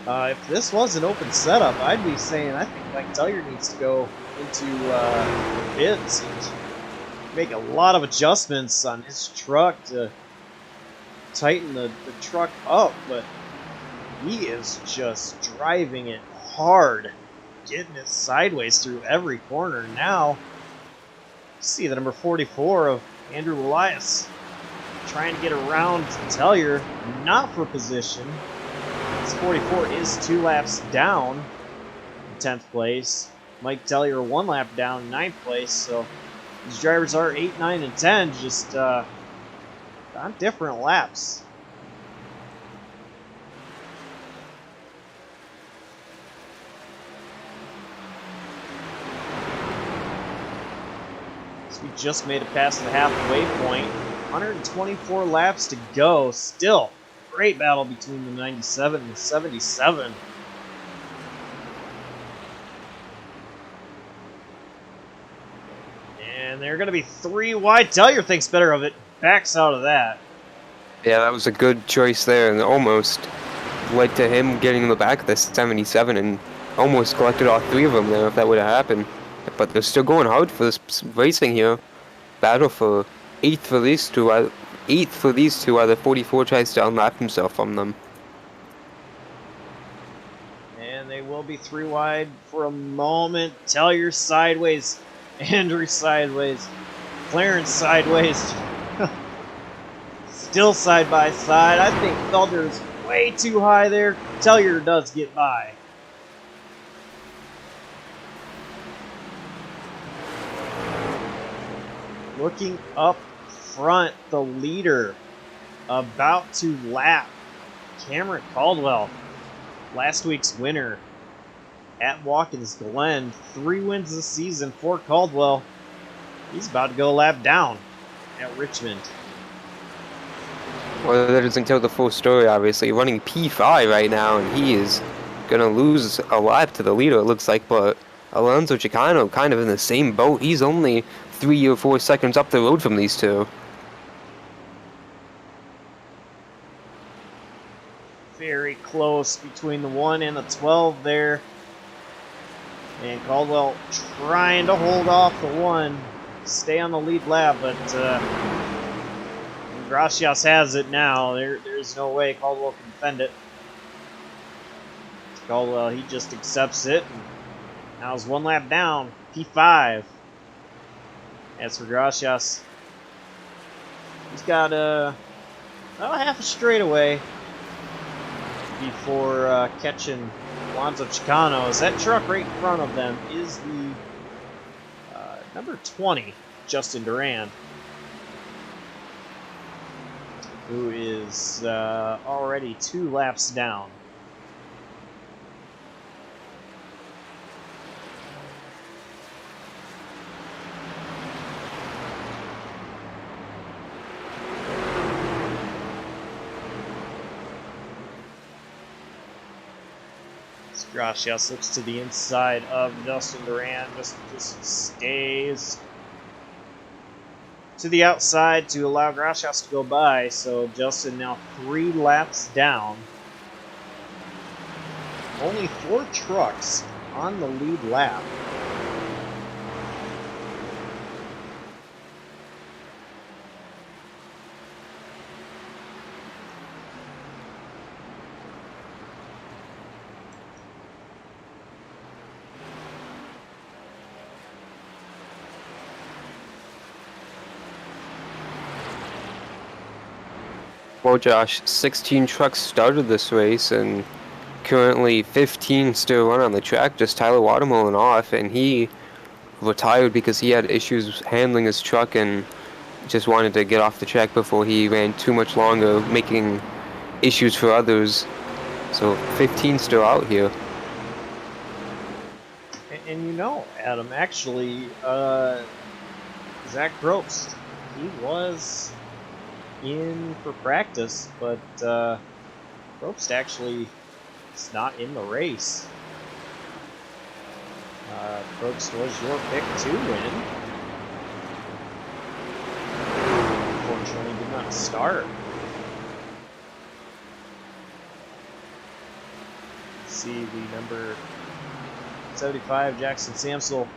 If this was an open setup, I'd be saying I think Mike Tellier needs to go into the bids and make a lot of adjustments on his truck to tighten the truck up, but he is just driving it hard, getting it sideways through every corner. Now, see the number 44 of Andrew Elias trying to get around Tellier, not for position. This 44 is 2 laps down in 10th place. Mike Tellier 1 lap down in 9th place. So these drivers are 8, 9, and 10, just on different laps. So we just made it past the halfway point. 124 laps to go. Still great battle between the 97 and the 77. And they're going to be 3 wide. Tellier thinks better of it. Backs out of that. Yeah, that was a good choice there, and almost led to him getting in the back of the 77 and almost collected all 3 of them there if that would have happened. But they're still going hard for this racing here. Battle for 8th for these two. 8th for these two while the 44 tries to unlap himself from them. And they will be 3 wide for a moment. Tellier sideways. Andrew sideways. Clarence sideways. Still side by side. I think Feldner is way too high there. Tellier does get by. Looking up front, the leader about to lap Cameron Caldwell, last week's winner at Watkins Glen. 3 wins this season for Caldwell. He's about to go a lap down at Richmond. Well, that doesn't tell the full story, obviously. Running P5 right now, and he is going to lose a lap to the leader, it looks like. But Alonso Chocano kind of in the same boat. He's only 3 or 4 seconds up the road from these two. Very close between the 1 and the 12 there. And Caldwell trying to hold off the 1, stay on the lead lap, but Gracias has it now. There's no way Caldwell can defend it. Caldwell, he just accepts it. Now he's 1 lap down, P5. As for Gracias, he's got about half a straightaway before catching Alonso Chocano. As that truck right in front of them is the number 20, Justin Durand, who is already 2 laps down. Gracias looks to the inside of Justin Durand, just stays to the outside to allow Gracias to go by. So Justin now 3 laps down. Only 4 trucks on the lead lap. Well, Josh, 16 trucks started this race, and currently 15 still run on the track, just Tyler Watermelon off, and he retired because he had issues handling his truck and just wanted to get off the track before he ran too much longer, making issues for others. So 15 still out here. And you know, Adam, actually, Zach Probst, he was in for practice, but Probst actually is not in the race. Probst was your pick to win. Unfortunately, did not start. See the number 75 Jackson Samsel.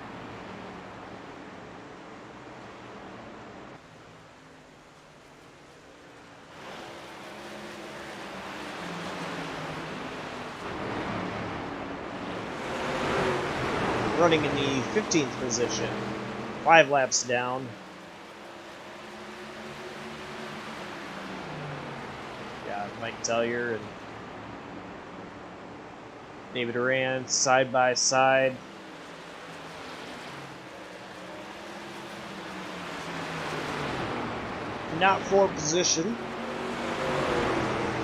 Running in the 15th position, 5 laps down. Got Mike Tellier and David Duran side by side. Not for position.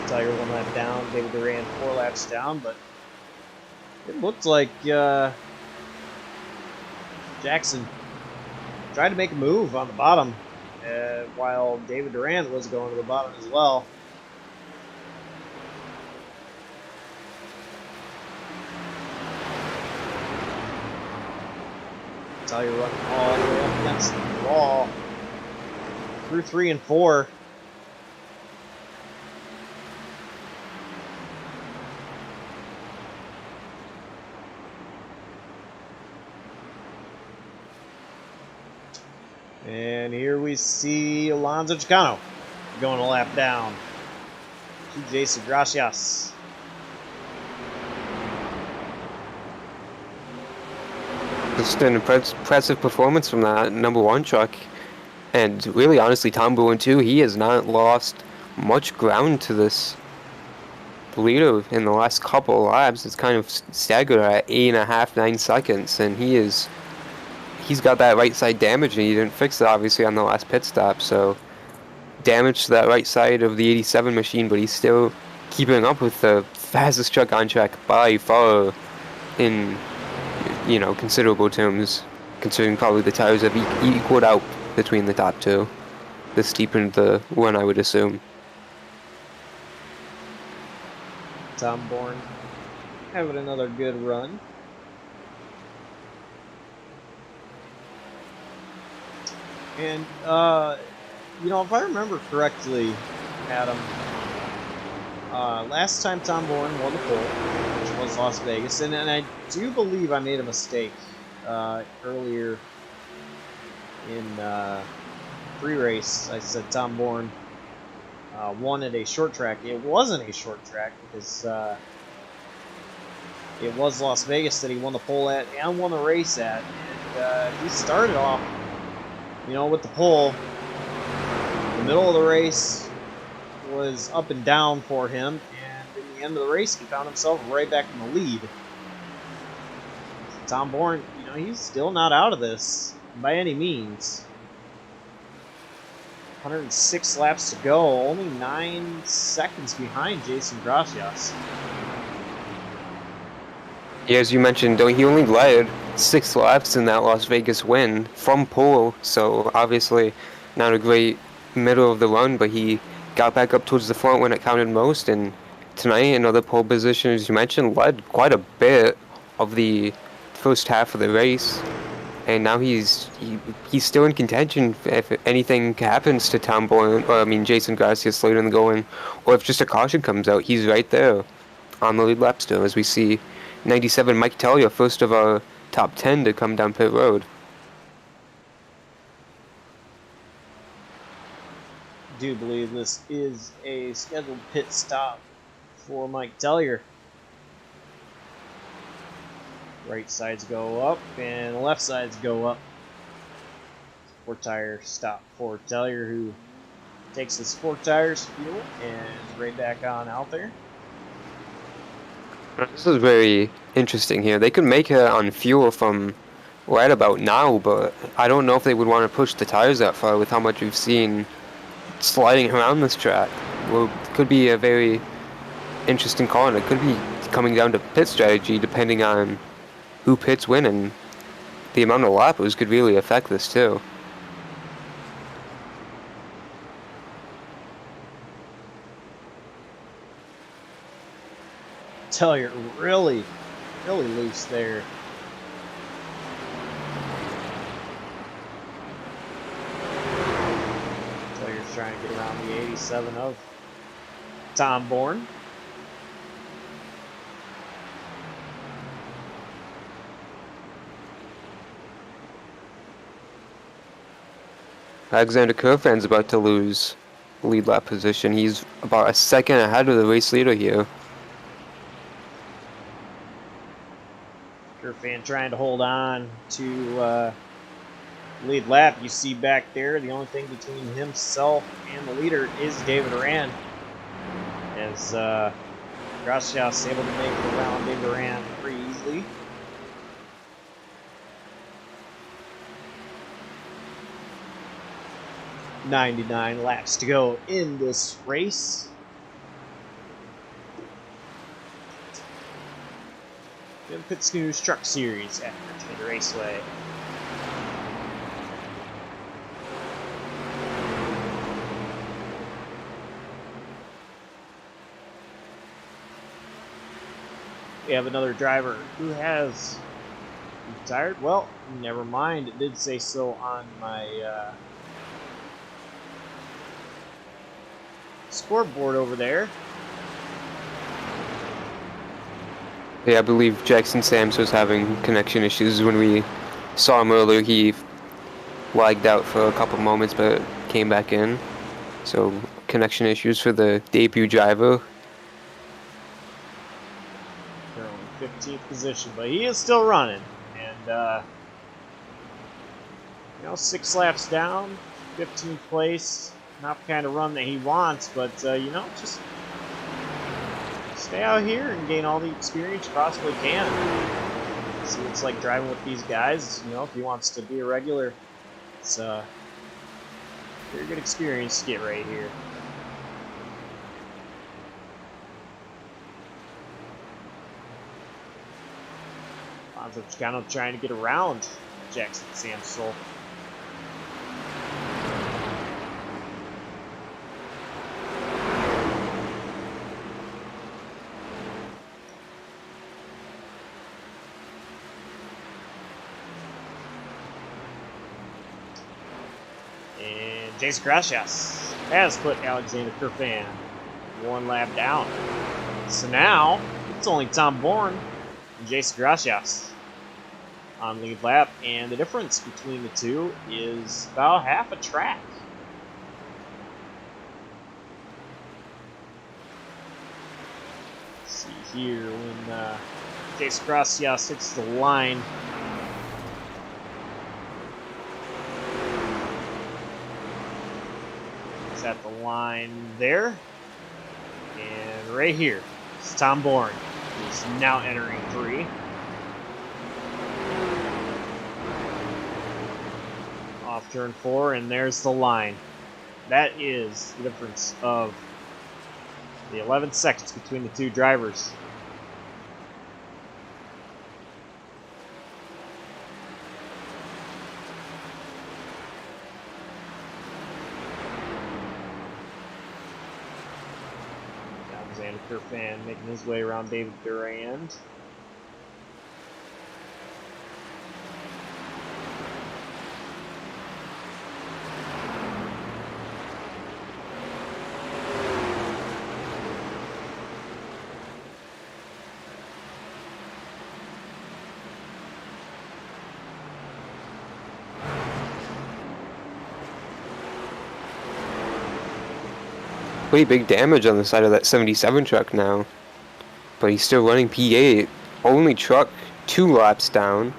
Tellier 1 lap down, David Duran 4 laps down, but it looked like Jackson tried to make a move on the bottom, while David Durant was going to the bottom as well. Tellier running all the way up against the wall through 3 and 4. And here we see Alonso Chocano going a lap down to Jason Gracias. Just an impressive performance from that number 1 truck. And really, honestly, Tom Bowen, too, he has not lost much ground to this leader in the last couple of laps. It's kind of staggered at 8.5, 9 seconds, and he's got that right side damage, and he didn't fix it, obviously, on the last pit stop, so damage to that right side of the 87 machine, but he's still keeping up with the fastest truck on track by far in, you know, considerable terms, considering probably the tires have equaled out between the top two. This deepened the run, I would assume. Tom Bourne having another good run. And, you know, if I remember correctly, Adam, last time Tom Bourne won the pole, which was Las Vegas, and I do believe I made a mistake earlier in pre-race. I said Tom Bourne won at a short track. It wasn't a short track because it was Las Vegas that he won the pole at and won the race at. And he started off, you know, with the pole. The middle of the race was up and down for him, and in the end of the race, he found himself right back in the lead. Tom Bourne, you know, he's still not out of this by any means. 106 laps to go, only 9 seconds behind Jason Gracias. Yeah, as you mentioned, he only led 6 laps in that Las Vegas win from pole, so obviously not a great middle of the run, but he got back up towards the front when it counted most, and tonight, another pole position, as you mentioned, led quite a bit of the first half of the race, and now he's still in contention if anything happens to Tom Bourne, or I mean Jason Gracias later in the going, or if just a caution comes out, he's right there on the lead lap still, as we see 97 Mike Tellier, first of our top 10 to come down pit road. I do believe this is a scheduled pit stop for Mike Tellier. Right sides go up and the left sides go up. 4 tire stop for Tellier, who takes his 4 tires fuel and is right back on out there. This is very interesting here. They could make it on fuel from right about now, but I don't know if they would want to push the tires that far with how much we've seen sliding around this track. Well, it could be a very interesting call, and it could be coming down to pit strategy depending on who pits when, and the amount of lappers could really affect this too. Taylor really loose there. Taylor's trying to get around the 87 of Tom Bourne. Alexander Kerfan's about to lose lead lap position. He's about a second ahead of the race leader here. Kerfan trying to hold on to lead lap. You see back there, the only thing between himself and the leader is David Rand. As Gracias able to make it around David Rand pretty easily. .99 laps to go in this race. The ITPN Truck Series at Richmond Raceway. We have another driver who has retired. Well, never mind. It did say so on my scoreboard over there. Yeah, I believe Jackson Sams was having connection issues when we saw him earlier. He lagged out for a couple moments but came back in. So connection issues for the debut driver. Currently 15th position, but he is still running. And, 6 laps down, 15th place. Not the kind of run that he wants, but, just stay out here and gain all the experience you possibly can. See what it's like driving with these guys. If he wants to be a regular, it's a very good experience to get right here. Chocano trying to get around Jackson Samsel. And Jason Gracias has put Alexander Kerfan 1 lap down. So now it's only Tom Bourne and Jason Gracias on lead lap, and the difference between the two is about half a track. Let's see here when Jason Gracias hits the line. He's at the line there, and right here is Tom Bourne, who's now entering 3. Off turn 4, and there's the line. That is the difference of the 11 seconds between the two drivers. Alexander Kerfan making his way around David Durand. Pretty big damage on the side of that 77 truck now. But he's still running P8. Only truck 2 laps down.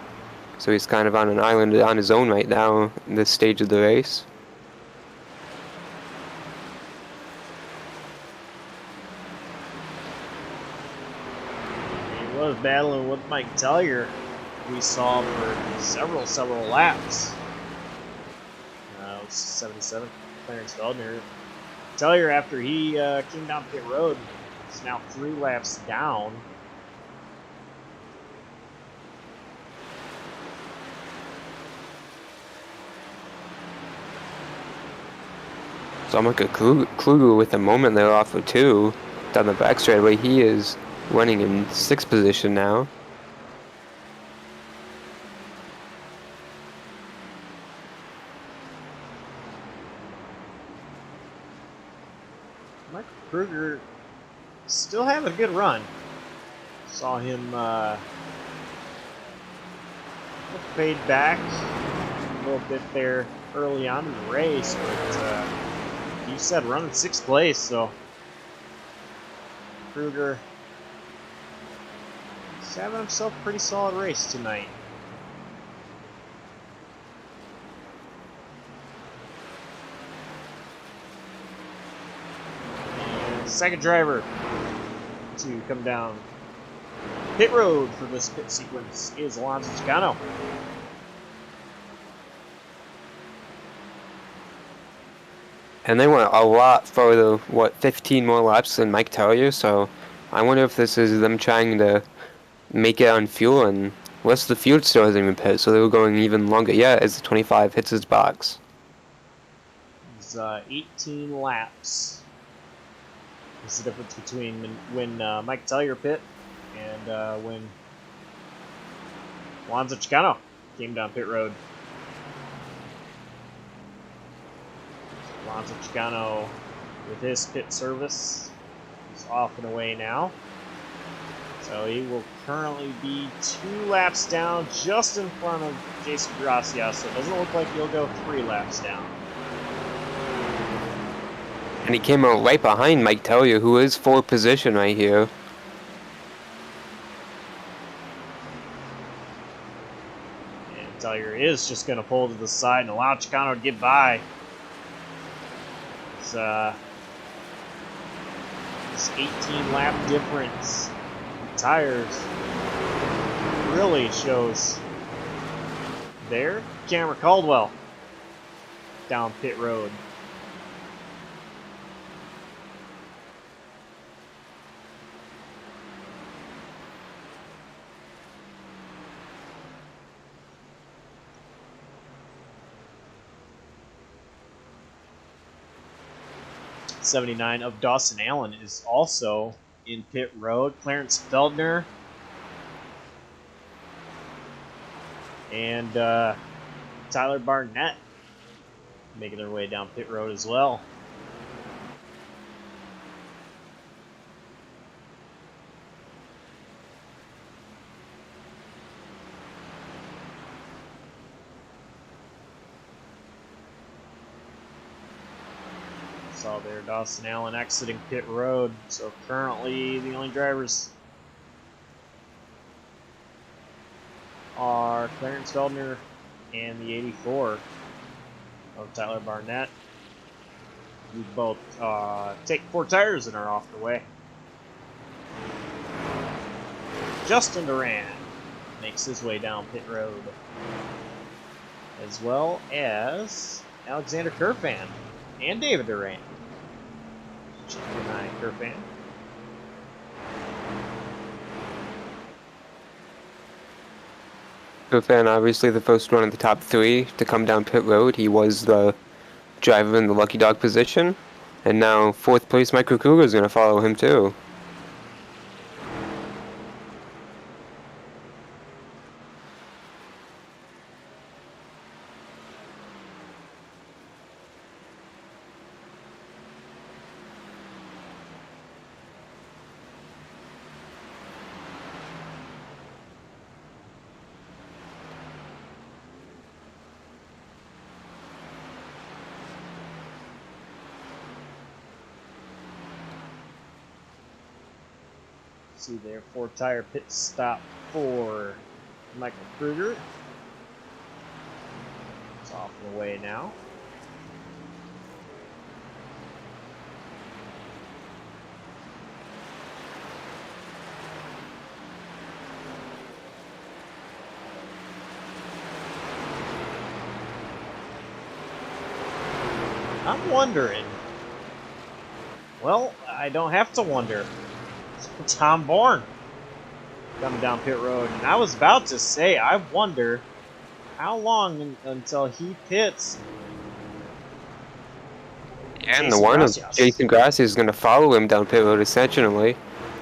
So he's kind of on an island on his own right now in this stage of the race. He was battling with Mike Tellier, we saw for several laps. It was 77, Clarence Feldner. Tellier, after he came down pit road, is now 3 laps down. So I'm like a Krueger with a moment there off of 2 down the back straightaway. He is running in 6th position now. Krueger still having a good run. Saw him fade back a little bit there early on in the race, but you said running 6th place, so Krueger is having himself a pretty solid race tonight. Second driver to come down pit road for this pit sequence is Alonso Chocano. And they went a lot further, 15 more laps than Mike Tellier, so I wonder if this is them trying to make it on fuel, and the rest of the field still hasn't even pit, so they were going even longer yet as the 25 hits his box. It's 18 laps. This is the difference between when Mike Tellier pit and when Alonso Chocano came down pit road. Alonso Chocano with his pit service is off and away now. So he will currently be 2 laps down just in front of Jason Gracia, so it doesn't look like he'll go 3 laps down. And he came out right behind Mike Tellier, who is 4th position right here. And Tellier is just going to pull to the side and allow Chocano to get by. This 18-lap difference in tires really shows there. Cameron Caldwell down pit road. '79 of Dawson Allen is also in pit road. Clarence Feldner and Tyler Barnett making their way down pit road as well. Saw there Dawson Allen exiting pit road. So currently the only drivers are Clarence Feldner and the 84 of Tyler Barnett. We both take 4 tires and are off the way. Justin Duran makes his way down pit road, as well as Alexander Kerfan and David Duran. Kerfan. Kerfan, obviously the first one in the top 3 to come down pit road. He was the driver in the lucky dog position, and now 4th place Michael Krueger is going to follow him too. See there, 4-tire pit stop for Michael Krueger. It's off the way now. I'm wondering. Well, I don't have to wonder. Tom Bourne coming down pit road, and I was about to say, I wonder how long until he pits. And the one of Jason Gracia is going to follow him down pit road essentially.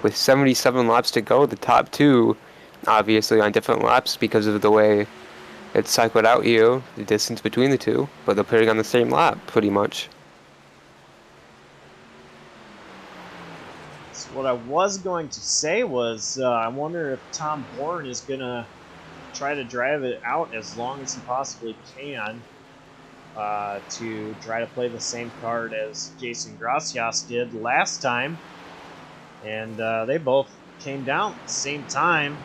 with 77 laps to go. The top two, obviously on different laps because of the way it's cycled out here, the distance between the two, but they're putting on the same lap, pretty much. So what I was going to say was, I wonder if Tom Bourne is going to try to drive it out as long as he possibly can to try to play the same card as Jason Gracias did last time. And they both came down at the same time.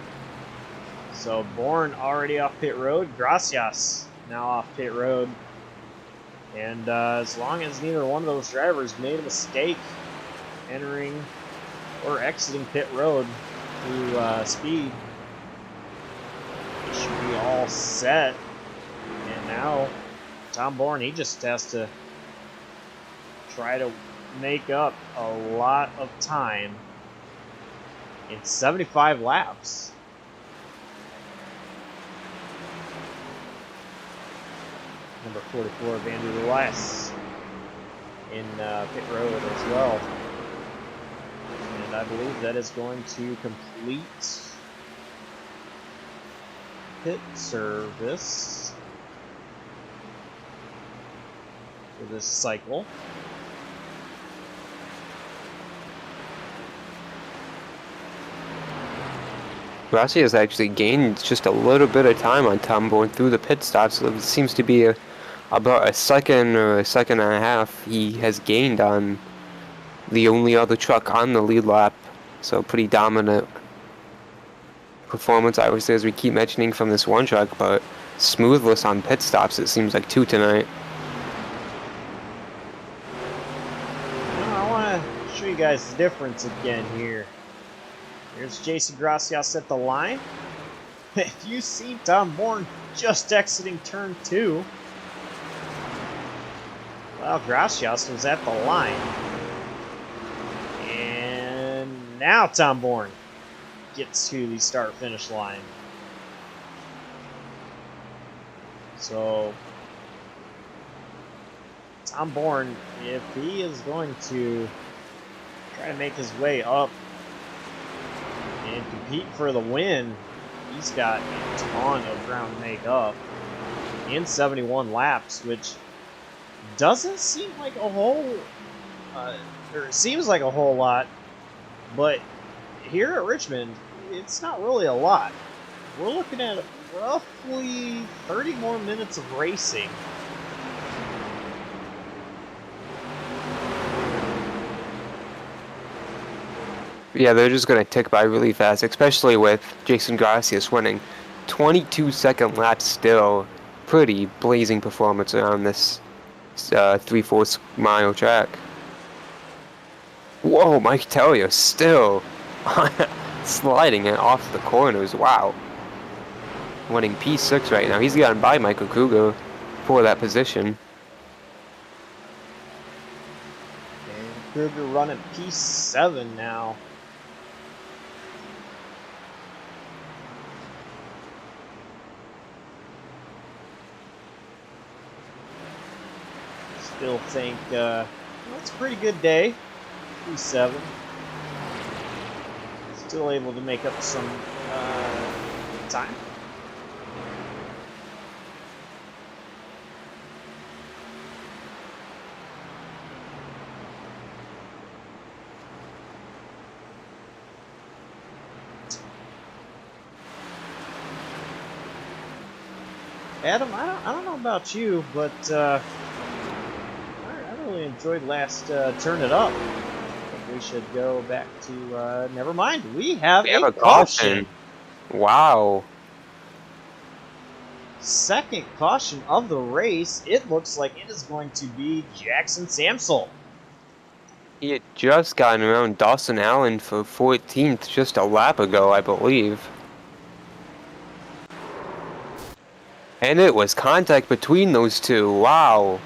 So Bourne already off pit road, Gracias now off pit road. And as long as neither one of those drivers made a mistake entering or exiting pit road through speed, it should be all set. And now Tom Bourne, he just has to try to make up a lot of time in 75 laps. Number 44, Vandy Luis in pit road as well. And I believe that is going to complete pit service for this cycle. Gracias actually gained just a little bit of time on Tom Bourne through the pit stop, so it seems to be about a second or a second and a half he has gained on the only other truck on the lead lap. So pretty dominant performance, obviously, as we keep mentioning from this one truck, but smoothless on pit stops, it seems like two tonight. I want to show you guys the difference again here. Here's Jason Gracias at the line. If you see Tom Bourne just exiting turn 2, well, Gracias was at the line. And now Tom Bourne gets to the start-finish line. So, Tom Bourne, if he is going to try to make his way up and compete for the win, he's got a ton of ground to make up in 71 laps, which doesn't seem like a whole, or it seems like a whole lot, but here at Richmond, it's not really a lot. We're looking at roughly 30 more minutes of racing. Yeah, they're just going to tick by really fast, especially with Jason Gracias winning. 22-second lap still. Pretty blazing performance around this 3/4 mile track. Whoa, Mike Telio still sliding it off the corners. Wow. Winning P6 right now. He's gotten by Michael Krueger for that position. And Krueger running P7 now. Still think that's a pretty good day. P7. Still able to make up some time. Adam, I don't know about you, but I really enjoyed last Turn It Up. I think we should go back to, never mind, we have a caution. Wow. Second caution of the race. It looks like it is going to be Jackson Samsel. He had just gotten around Dawson Allen for 14th just a lap ago, I believe. And it was contact between those two. Wow.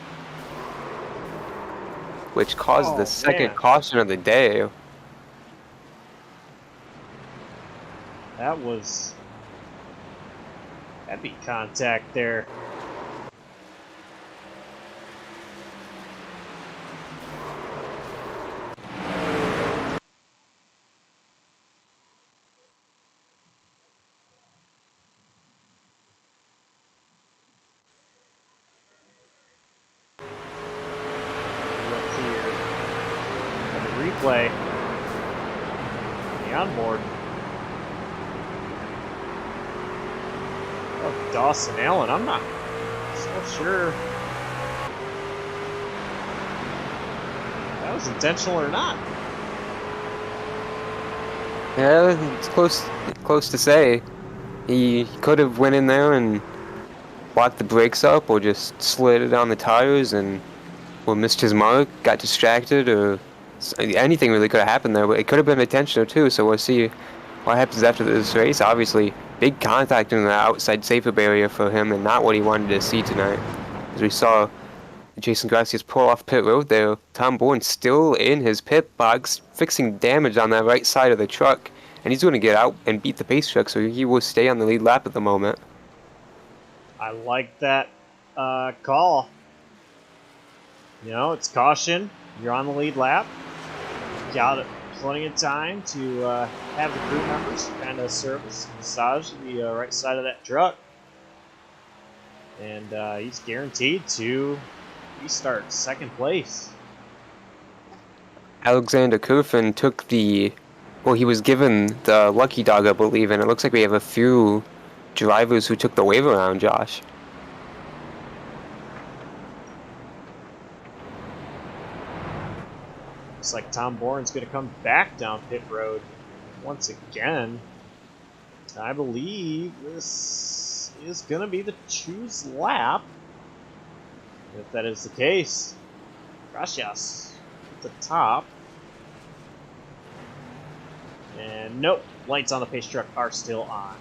Which caused the second caution of the day. That'd be contact there. replay. The onboard. Oh, Dawson Allen. I'm not so sure that was intentional or not. Yeah, it's close to say. He could have went in there and locked the brakes up, or just slid it on the tires and or missed his mark, got distracted, or anything really could have happened there. But it could have been intentional too. So we'll see what happens after this race. Obviously, big contact in the outside safety barrier for him, and not what he wanted to see tonight. As we saw Jason Gracias pull off pit road there, Tom Bourne still in his pit box, fixing damage on that right side of the truck, and he's going to get out and beat the pace truck, so he will stay on the lead lap at the moment. I like that call. You know, it's caution. You're on the lead lap. Got plenty of time to have the crew members kind of service, massage the right side of that truck. And he's guaranteed to restart second place. Alexander Kerfan took he was given the lucky dog, I believe, and it looks like we have a few drivers who took the wave around, Josh. Looks like Tom Bourne's going to come back down pit road once again. I believe this is going to be the choose lap. If that is the case, Gracias at the top. And nope, lights on the pace truck are still on.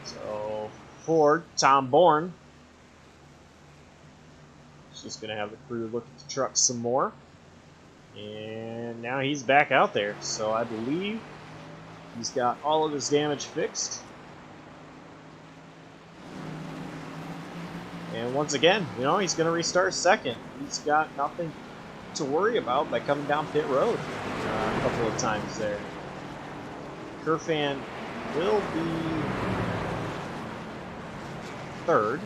So Ford, Tom Bourne. Just going to have the crew look at the truck some more. And now he's back out there. So I believe he's got all of his damage fixed. And once again, you know, he's going to restart second. He's got nothing to worry about by coming down pit road a couple of times there. Kerfan will be third.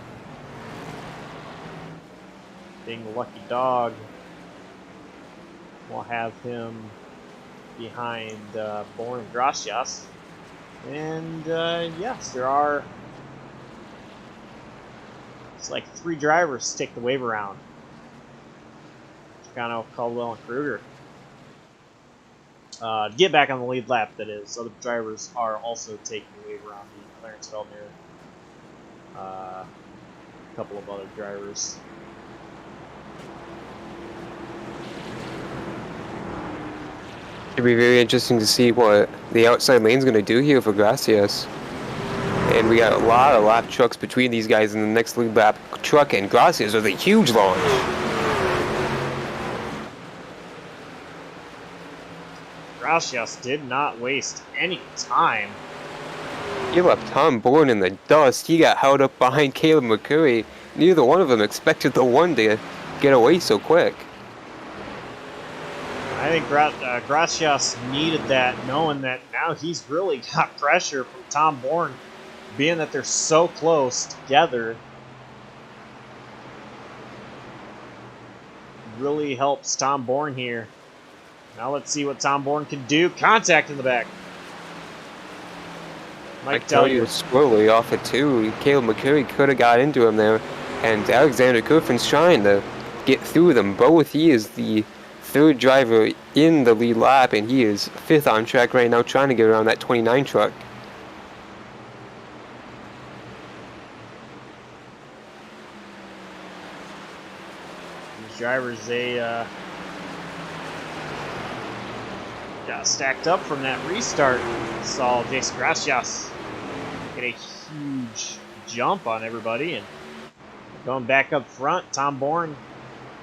Being the lucky dog, we'll have him behind Bourne and Gracias. And yes, there are, it's like 3 drivers to take the wave around. Chocano, Caldwell, and Krueger. To get back on the lead lap, that is. Other drivers are also taking the wave around. Clarence Feldner, a couple of other drivers. It'll be very interesting to see what the outside lane's going to do here for Gracias. And we got a lot of lap trucks between these guys in the next lead lap truck, and Gracias with a huge launch. Gracias did not waste any time. He left Tom Bourne in the dust. He got held up behind Caleb McCurry. Neither one of them expected the one to get away so quick. I think Gracias needed that, knowing that now he's really got pressure from Tom Bourne, being that they're so close together. Really helps Tom Bourne here. Now let's see what Tom Bourne can do. Contact in the back. I tell you, slowly off at 2. Caleb McCurry could have got into him there, and Alexander Kerfan's trying to get through them both. He is the 3rd driver in the lead lap, and he is 5th on track right now, trying to get around that 29 truck. These drivers, they got stacked up from that restart. Saw Jason Gracias get a huge jump on everybody, and going back up front, Tom Bourne,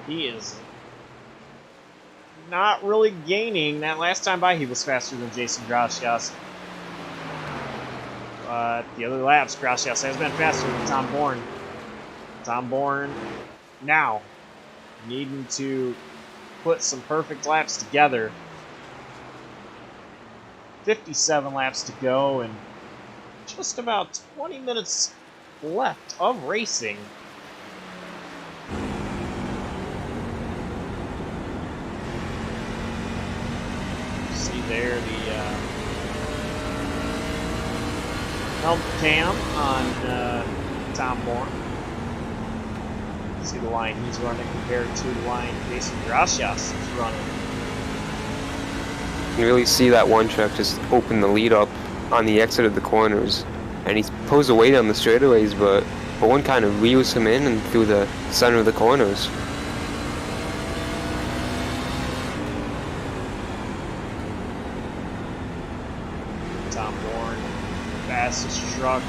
he is not really gaining. That last time by, he was faster than Jason Gracias. The other laps, Gracias has been faster than Tom Bourne. Tom Bourne now needing to put some perfect laps together. 57 laps to go and just about 20 minutes left of racing. there. The helmet cam on Tom Bourne. See the line he's running compared to the line Jason Gracias is running. You can really see that one truck just open the lead up on the exit of the corners, and he's pulls away down the straightaways, but one kind of reels him in and through the center of the corners. Tom Bourne, fastest truck.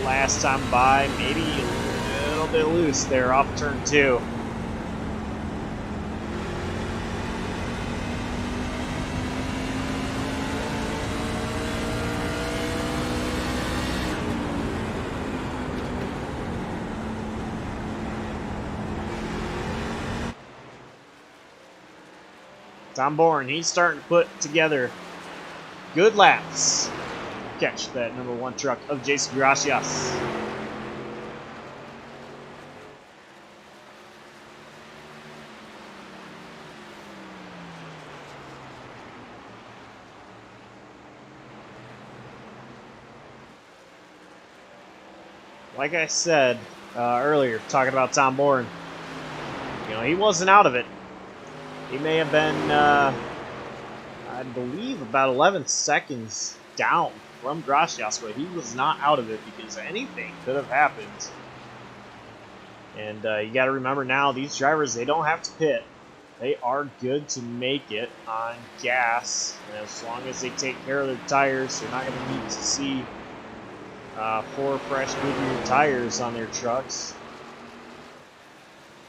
Last time by, maybe a little bit loose there off turn 2. Tom Bourne, he's starting to put together good laps. Catch that number 1 truck of Jason Gracias. Like I said earlier, talking about Tom Bourne, you know, he wasn't out of it. He may have been, I believe, about 11 seconds down from Gracias, but he was not out of it because anything could have happened. And you got to remember now, these drivers, they don't have to pit. They are good to make it on gas. And as long as they take care of their tires, they're not going to need to see 4 fresh Goodyear tires on their trucks.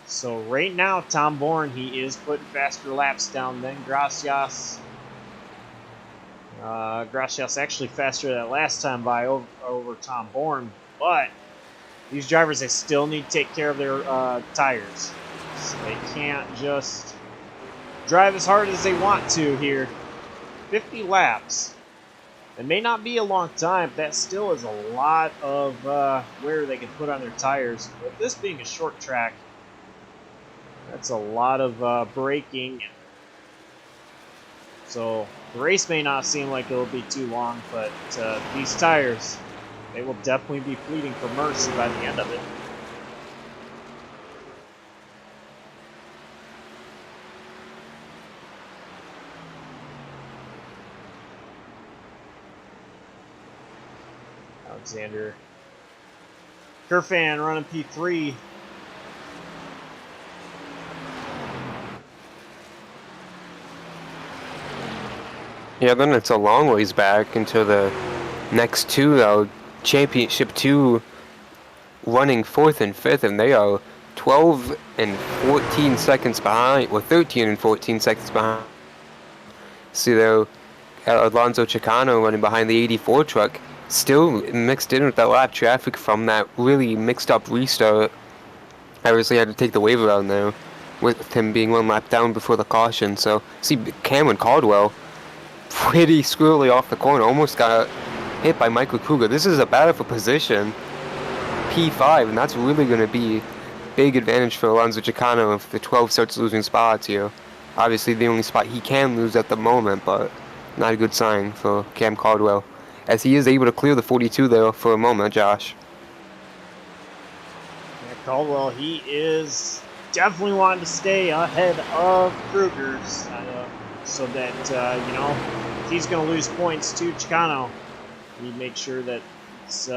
So right now, Tom Bourne, he is putting faster laps down than Gracias. Gracias actually faster that last time by over Tom Bourne, but these drivers, they still need to take care of their tires. So they can't just drive as hard as they want to here. 50 laps. It may not be a long time, but that still is a lot of wear they can put on their tires. With this being a short track, that's a lot of braking. So the race may not seem like it'll be too long, but these tires, they will definitely be pleading for mercy by the end of it. Alexander Kerfan running P3. Yeah, then it's a long ways back into the next 2, though. Championship 2 running 4th and 5th, and they are 12 and 14 seconds behind, or 13 and 14 seconds behind. See, though, Alonso Chocano running behind the 84 truck, still mixed in with that lap traffic from that really mixed up restart. Obviously had to take the wave around there, with him being 1 lap down before the caution. So, see, Cameron Caldwell, pretty squirrely off the corner, almost got hit by Michael Krueger. This is a battle for position, P5, and that's really going to be big advantage for Alonso Chocano if the 12 starts losing spots here. Obviously the only spot he can lose at the moment, but not a good sign for Cam Caldwell, as he is able to clear the 42 there for a moment, Josh. Yeah, Caldwell, he is definitely wanting to stay ahead of Krueger's, so that, you know, if he's going to lose points to Chocano, he make sure that it's, you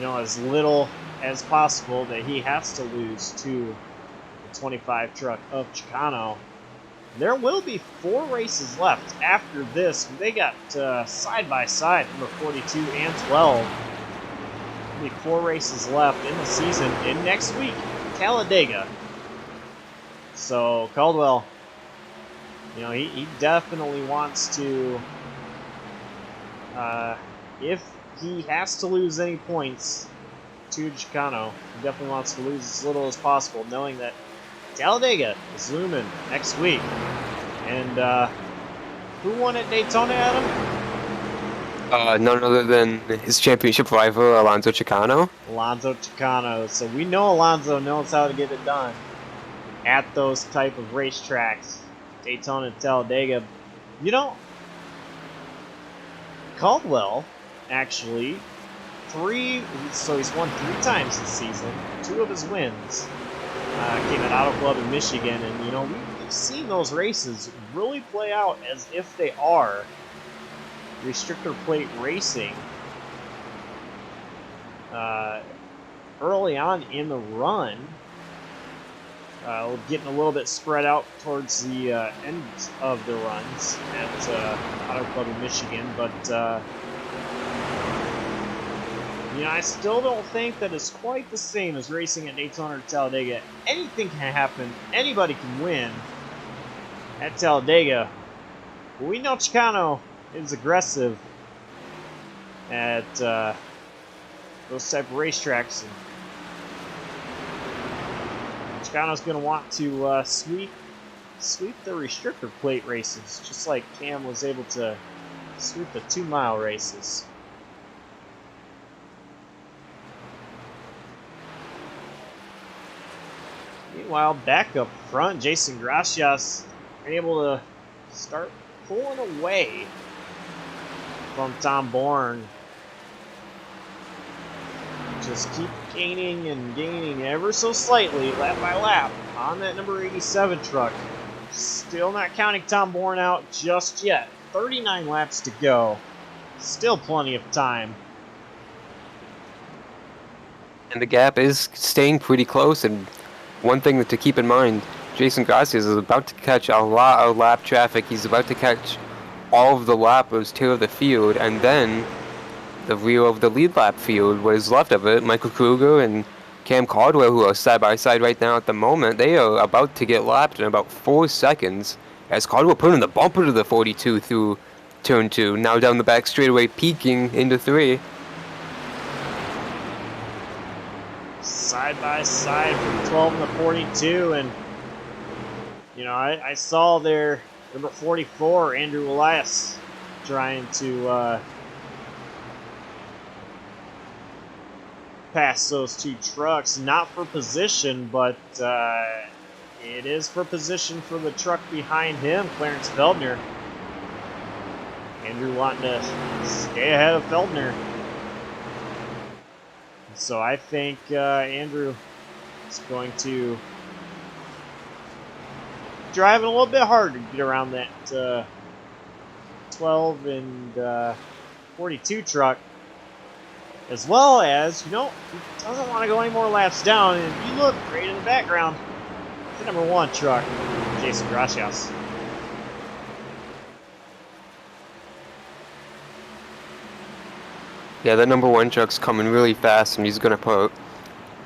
know, as little as possible that he has to lose to the 25 truck of Chocano. There will be 4 races left after this. They got side by side, number 42 and 12. There'll be 4 races left in the season, and next week, Talladega. So Caldwell, you know, he definitely wants to, if he has to lose any points to Chocano, he definitely wants to lose as little as possible, knowing that Talladega is looming next week. And who won at Daytona, Adam? None other than his championship rival, Alonso Chocano. Alonso Chocano. So we know Alonso knows how to get it done at those type of racetracks. Daytona and Talladega. You know, Caldwell actually so he's won 3 times this season. 2 of his wins came at Auto Club in Michigan, and you know we've seen those races really play out as if they are restrictor plate racing. Early on in the run, getting a little bit spread out towards the end of the runs at Auto Club in Michigan, but you know, I still don't think that it's quite the same as racing at Daytona or Talladega. Anything can happen. Anybody can win at Talladega. But we know Chocano is aggressive at those type of racetracks. And Chocano's going to want to sweep the restrictor plate races, just like Cam was able to sweep the 2-mile races. Meanwhile, back up front, Jason Gracias able to start pulling away from Tom Bourne. Just keep gaining and gaining ever so slightly, lap by lap, on that number 87 truck. Still not counting Tom Bourne out just yet. 39 laps to go. Still plenty of time. And the gap is staying pretty close, and one thing to keep in mind, Jason Gracias is about to catch a lot of lap traffic. He's about to catch all of the lappers to the field, and then the rear of the lead lap field, what is left of it, Michael Krueger and Cam Caldwell, who are side by side right now at the moment, they are about to get lapped in about 4 seconds, as Caldwell put in the bumper to the 42 through turn 2, now down the back straightaway, peaking into 3. Side by side from 12 and the 42, and you know, I saw there number 44, Andrew Elias, trying to pass those 2 trucks, not for position, but it is for position for the truck behind him, Clarence Feldner. Andrew wanting to stay ahead of Feldner. So I think Andrew is going to drive it a little bit harder to get around that 12 and 42 truck, as well as, you know, he doesn't want to go any more laps down. And if you look right in the background, the number 1 truck, Jason Gracias. Yeah, that number 1 truck's coming really fast, and he's going to put a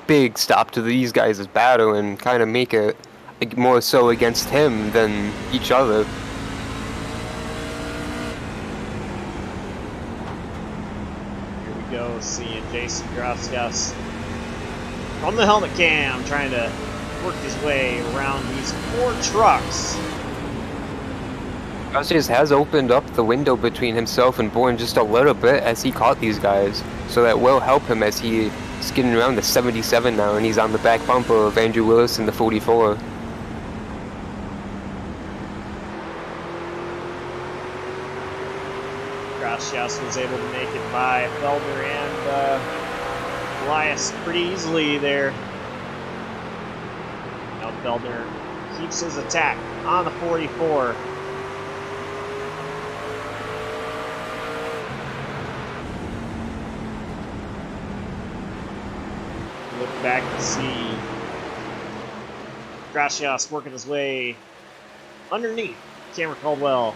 big stop to these guys' battle and kind of make it more so against him than each other. Here we go, seeing Jason Gracias from the helmet cam, trying to work his way around these 4 trucks. Gracias has opened up the window between himself and Bourne just a little bit as he caught these guys, so that will help him as he is getting around the 77 now, and he's on the back bumper of Andrew Willis in the 44. Gracias was able to make it by Feldner and Elias pretty easily there. Now Feldner keeps his attack on the 44. Look back to see Gracias working his way underneath Cameron Caldwell.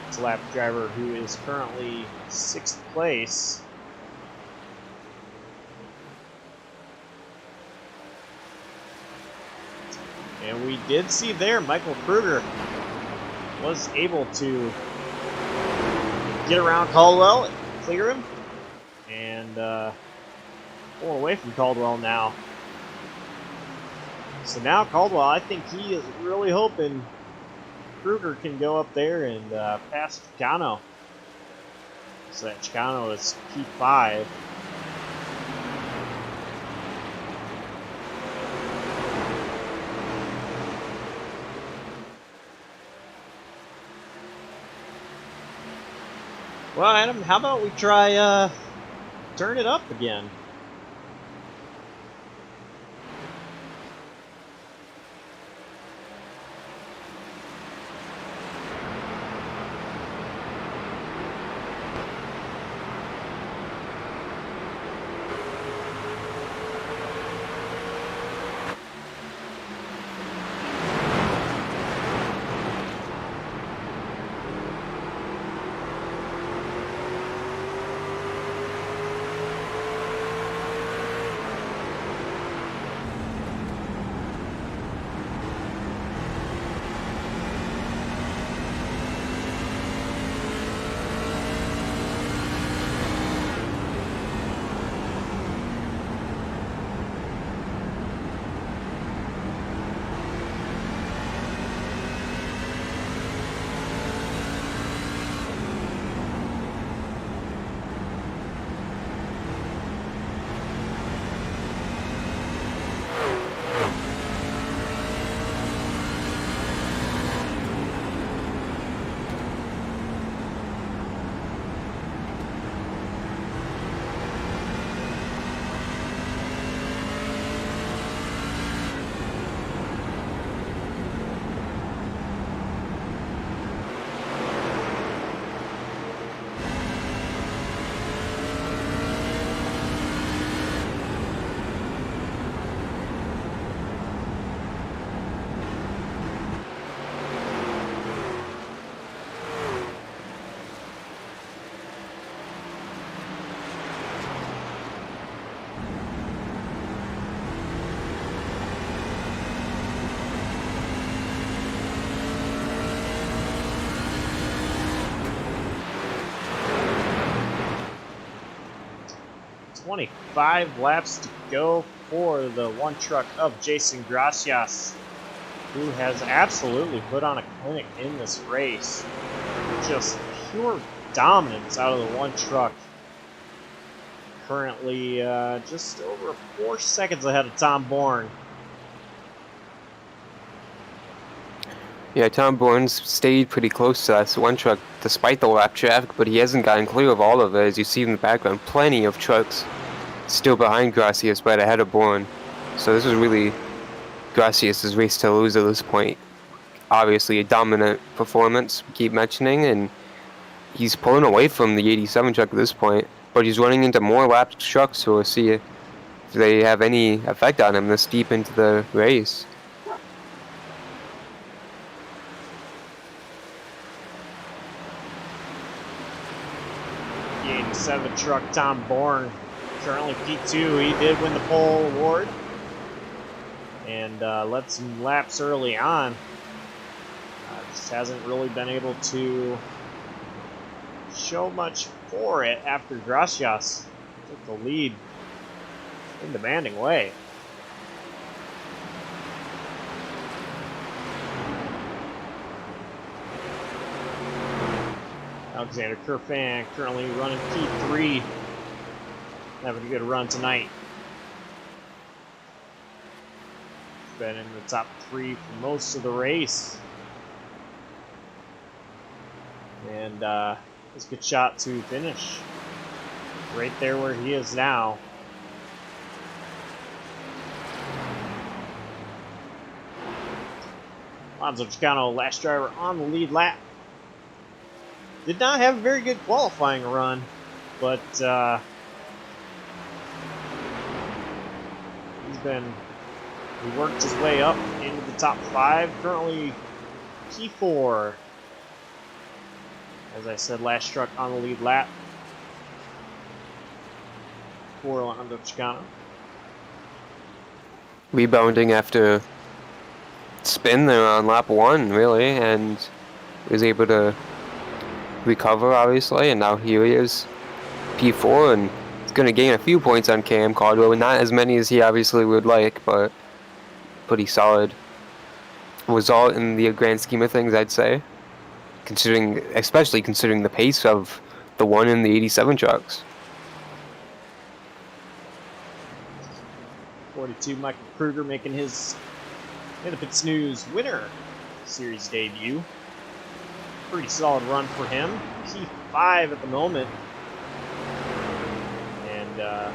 It's a lap driver who is currently 6th place. And we did see there Michael Krueger was able to get around Caldwell, clear him, and pull away from Caldwell now. So now Caldwell, I think he is really hoping Krueger can go up there and pass Chocano. So that Chocano is P5. Well, Adam, how about we try turn it up again? "25 laps to go for the one truck of Jason Gracias, who has absolutely put on a clinic in this race. Just pure dominance out of the one truck. Currently just over 4 seconds ahead of Tom Bourne. Yeah, Tom Bourne's stayed pretty close to us one truck despite the lap traffic, but he hasn't gotten clear of all of it. As you see in the background, plenty of trucks still behind Gracias, but ahead of Bourne. So this is really Gracias' race to lose at this point. Obviously a dominant performance, we keep mentioning, and he's pulling away from the 87 truck at this point, but he's running into more lapped trucks, so we'll see if they have any effect on him this deep into the race. The 87 truck, Tom Bourne, currently P2. He did win the pole award and led some laps early on. Just hasn't really been able to show much for it after Gracias took the lead in a demanding way. Alexander Kerfan currently running P3, having a good run tonight. Been in the top 3 for most of the race. And it's a good shot to finish right there where he is now. Alonso Chocano, last driver on the lead lap. Did not have a very good qualifying run, but he worked his way up into the top 5. Currently P4. As I said, last truck on the lead lap for Alonso Chocano. Rebounding after spin there on lap 1, really, and was able to recover, obviously, and now here he is, P4, and he's going to gain a few points on Cam Caldwell, not as many as he obviously would like, but pretty solid result in the grand scheme of things, I'd say, especially considering the pace of the one in the 87 trucks. 42, Michael Krueger making his Benefit Snooze winner series debut. Pretty solid run for him. 5 at the moment. And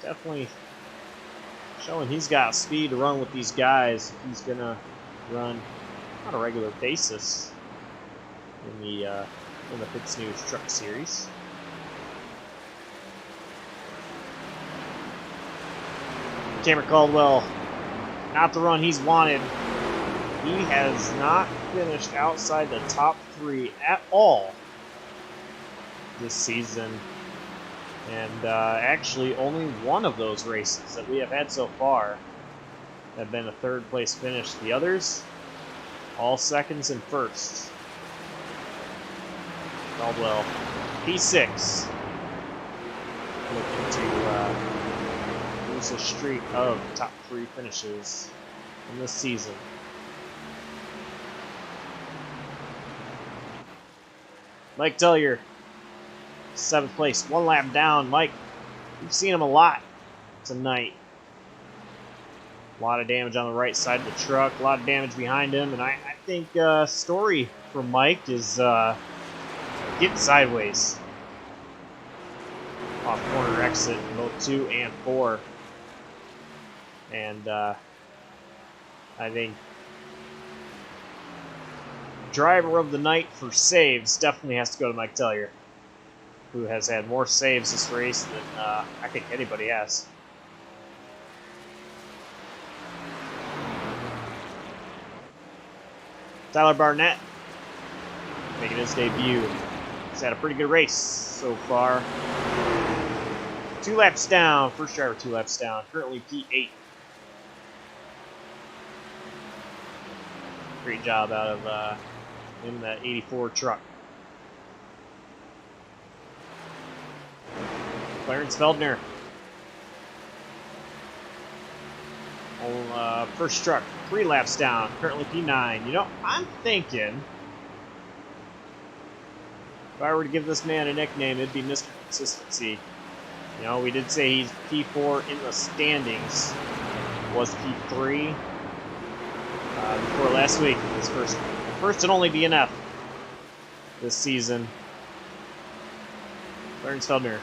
definitely showing he's got speed to run with these guys. He's going to run on a regular basis in the Pits News Truck Series. Cameron Caldwell, not the run he's wanted. He has not finished outside the top 3 at all this season. And actually only one of those races that we have had so far have been a 3rd place finish. The others, all 2nds and 1sts. Caldwell, P6. Looking to lose a streak of top 3 finishes in this season. Mike Tellier, 7th place, 1 lap down. Mike, we've seen him a lot tonight. A lot of damage on the right side of the truck, a lot of damage behind him, and I think story for Mike is getting sideways off corner exit in both 2 and 4. And I think driver of the night for saves definitely has to go to Mike Tellier, who has had more saves this race than I think anybody has. Tyler Barnett making his debut. He's had a pretty good race so far. 2 laps down, first driver 2 laps down, currently P8. Great job out of in that 84 truck. Clarence Feldner on first truck, 3 laps down, currently P9. You know, I'm thinking if I were to give this man a nickname, it'd be Mr. Consistency. You know, we did say he's P4 in the standings, was P3 before last week. His first and only DNF this season. Clarence Feldner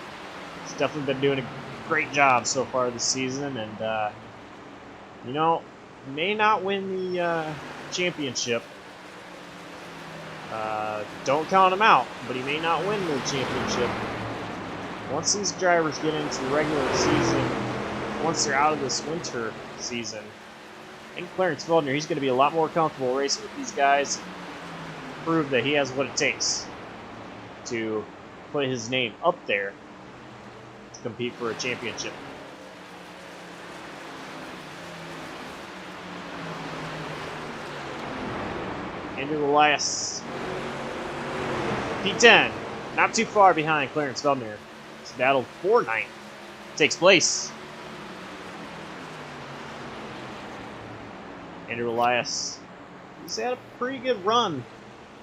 has definitely been doing a great job so far this season, and you know, may not win the championship. Don't count him out, but he may not win the championship. Once these drivers get into the regular season, once they're out of this winter season, I think Clarence Feldner, he's going to be a lot more comfortable racing with these guys, prove that he has what it takes to put his name up there to compete for a championship. Andrew Elias, P10, not too far behind Clarence Feldner. This battle for 9th takes place. Andrew Elias, he's had a pretty good run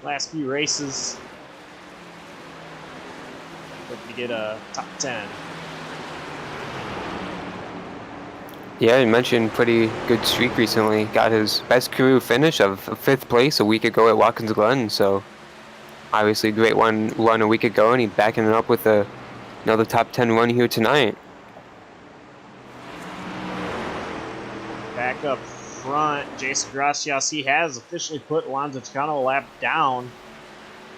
last few races. Looking to get a top 10. Yeah, you mentioned pretty good streak recently. Got his best career finish of 5th place a week ago at Watkins Glen, so obviously great one run a week ago, and he's backing it up with another top 10 run here tonight. Back up front, Jason Gracias, he has officially put Alonzo Chocano a lap down,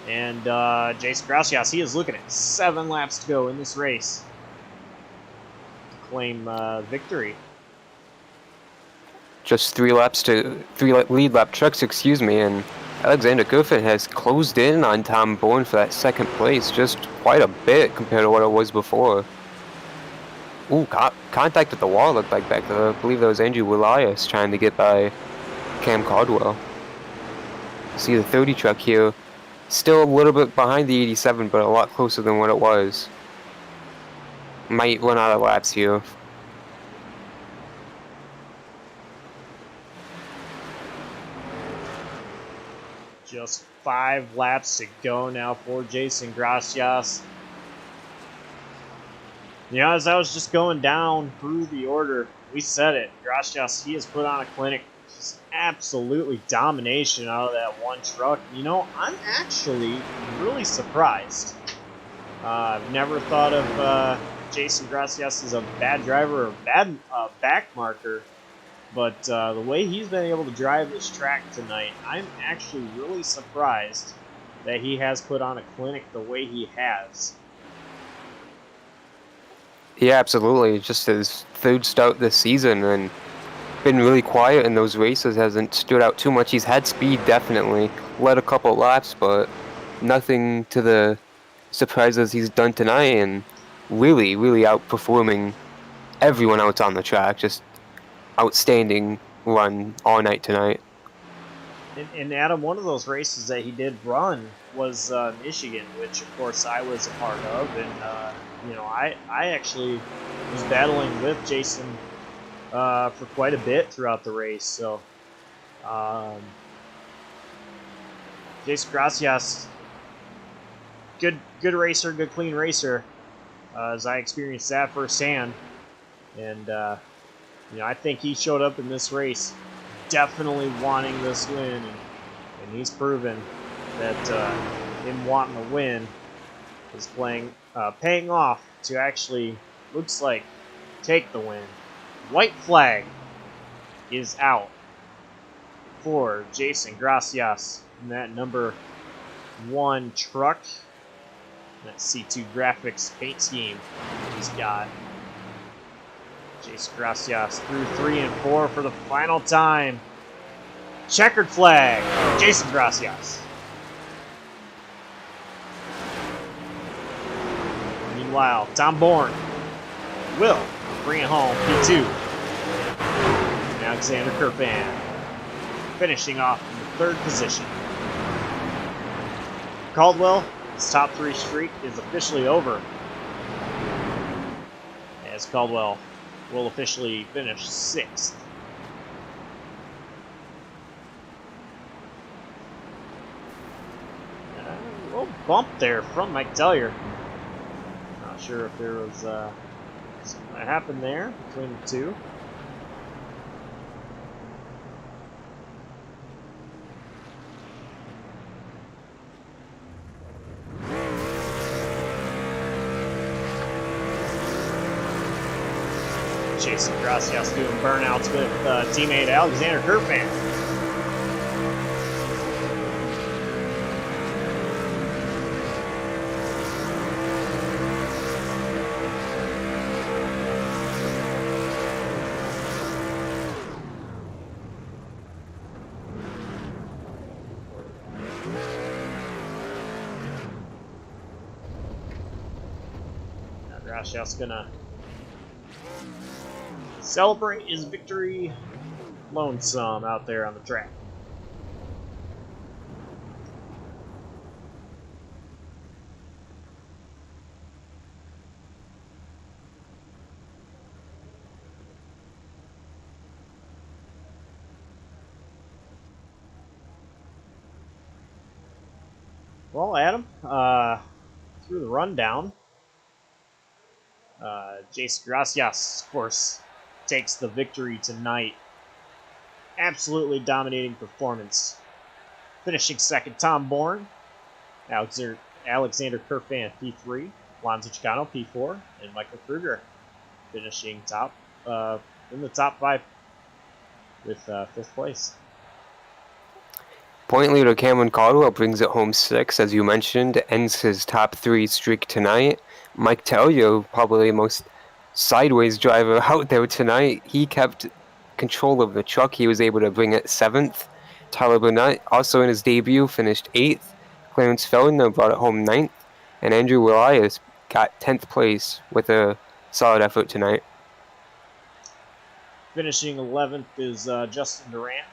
and Jason Gracias, he is looking at 7 laps to go in this race to claim victory. Just 3 lead lap trucks, and Alexander Kerfan has closed in on Tom Bourne for that 2nd place, just quite a bit compared to what it was before. Ooh, contact at the wall looked like back there. I believe that was Andrew Elias trying to get by Cam Caldwell. See the 30 truck here, still a little bit behind the 87, but a lot closer than what it was. Might run out of laps here. Just 5 laps to go now for Jason Gracias. You know, as I was just going down through the order, we said it. Gracias, he has put on a clinic Just absolutely domination out of that one truck. You know, I'm actually really surprised. I've never thought of Jason Gracias as a bad driver or bad back marker, but the way he's been able to drive this track tonight, I'm actually really surprised that he has put on a clinic the way he has. Yeah, absolutely. Just his third start this season and been really quiet in those races. Hasn't stood out too much. He's had speed, definitely. Led a couple laps, but nothing to the surprises he's done tonight, and really, really outperforming everyone else on the track. Just outstanding run all night tonight. And Adam, one of those races that he did run was Michigan, which of course I was a part of, and you know, I actually was battling with Jason for quite a bit throughout the race. So Jason Gracias, good racer, good clean racer, as I experienced that firsthand, and you know, I think he showed up in this race definitely wanting this win, and he's proven that him wanting to win is paying off to actually, looks like, take the win. White flag is out for Jason Gracias in that number 1 truck. That C2 Graphics paint scheme he's got. Jason Gracias through 3 and 4 for the final time. Checkered flag, Jason Gracias. Meanwhile, Tom Bourne will bring it home, P2. And Alexander Kerfan finishing off in the 3rd position. Caldwell, his top 3 streak is officially over, as Caldwell will officially finish 6th. A little bump there from Mike Tellier. Not sure if there was something that happened there between the two. Jason Gracias doing burnouts with teammate Alexander Kerfan. Now Gracias gonna celebrate his victory lonesome out there on the track. Well, Adam, through the rundown, Jason Gracias, of course, takes the victory tonight. Absolutely dominating performance. Finishing 2nd, Tom Bourne. Alexander Kerfan, P3. Lonzo Chocano, P4. And Michael Krueger finishing top in the top 5 with 5th place. Point leader Cameron Caldwell brings it home 6, as you mentioned, ends his top 3 streak tonight. Mike Tellier, probably the most sideways driver out there tonight. He kept control of the truck. He was able to bring it 7th. Tyler Burnett, also in his debut, finished 8th. Clarence Feldner brought it home 9th. And Andrew Elias got 10th place with a solid effort tonight. Finishing 11th is Justin Durant.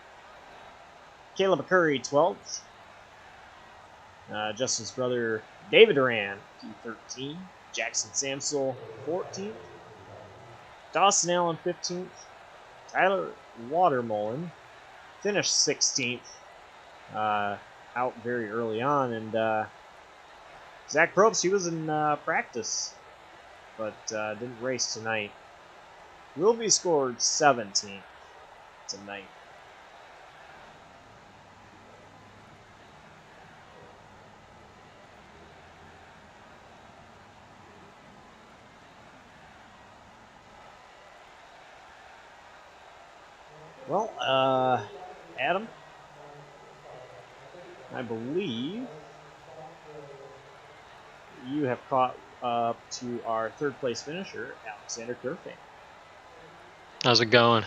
Caleb McCurry, 12th. Justin's brother, David Durant, P13. Jackson Samsel, 14th. Dawson Allen, 15th. Tyler Watermullen finished 16th. Out very early on. And Zach Probst, he was in practice, but didn't race tonight. Will be scored 17th tonight. Well, Adam, I believe you have caught up to our third place finisher, Alexander Kerfan. How's it going?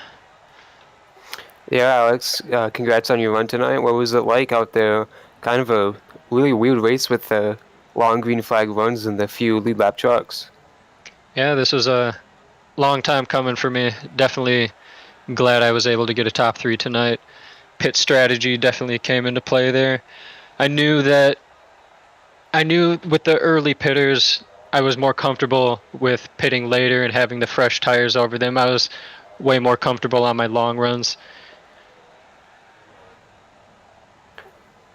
Yeah, Alex, congrats on your run tonight. What was it like out there? Kind of a really weird race with the long green flag runs and the few lead lap trucks. Yeah, this was a long time coming for me. Definitely glad I was able to get a top 3 tonight. Pit strategy definitely came into play there. I knew with the early pitters, I was more comfortable with pitting later and having the fresh tires over them. I was way more comfortable on my long runs.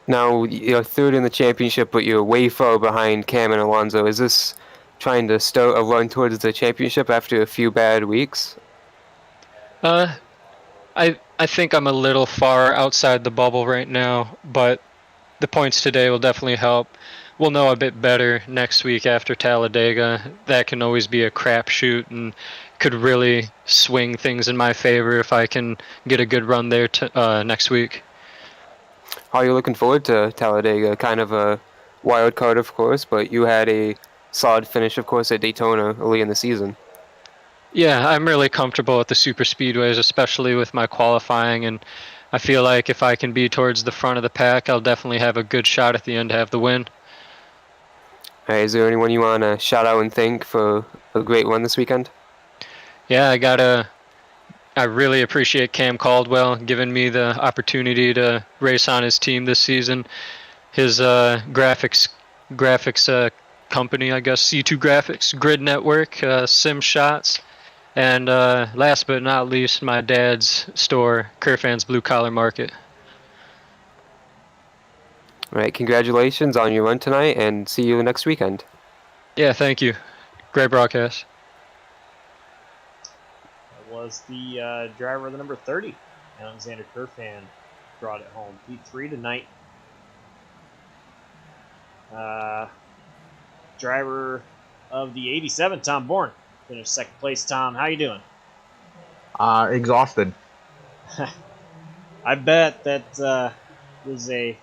Now, you're third in the championship, but you're way far behind Cam and Alonso. Is this trying to start a run towards the championship after a few bad weeks? I think I'm a little far outside the bubble right now, but the points today will definitely help. We'll know a bit better next week after Talladega. That can always be a crapshoot and could really swing things in my favor if I can get a good run there next week. How are you looking forward to Talladega? Kind of a wild card, of course, but you had a solid finish, of course, at Daytona early in the season. Yeah, I'm really comfortable at the super speedways, especially with my qualifying, and I feel like if I can be towards the front of the pack, I'll definitely have a good shot at the end to have the win. Hey, is there anyone you want to shout out and thank for a great run this weekend? Yeah, I really appreciate Cam Caldwell giving me the opportunity to race on his team this season. His graphics company, I guess, C2 Graphics, Grid Network, Sim Shots, and last but not least, my dad's store, Kerfan's Blue Collar Market. All right, congratulations on your run tonight, and see you next weekend. Yeah, thank you. Great broadcast. That was the driver of the number 30, Alexander Kerfan, brought it home. P3 tonight. Driver of the 87, Tom Bourne, finished second place. Tom, how you doing? Exhausted. I bet that was a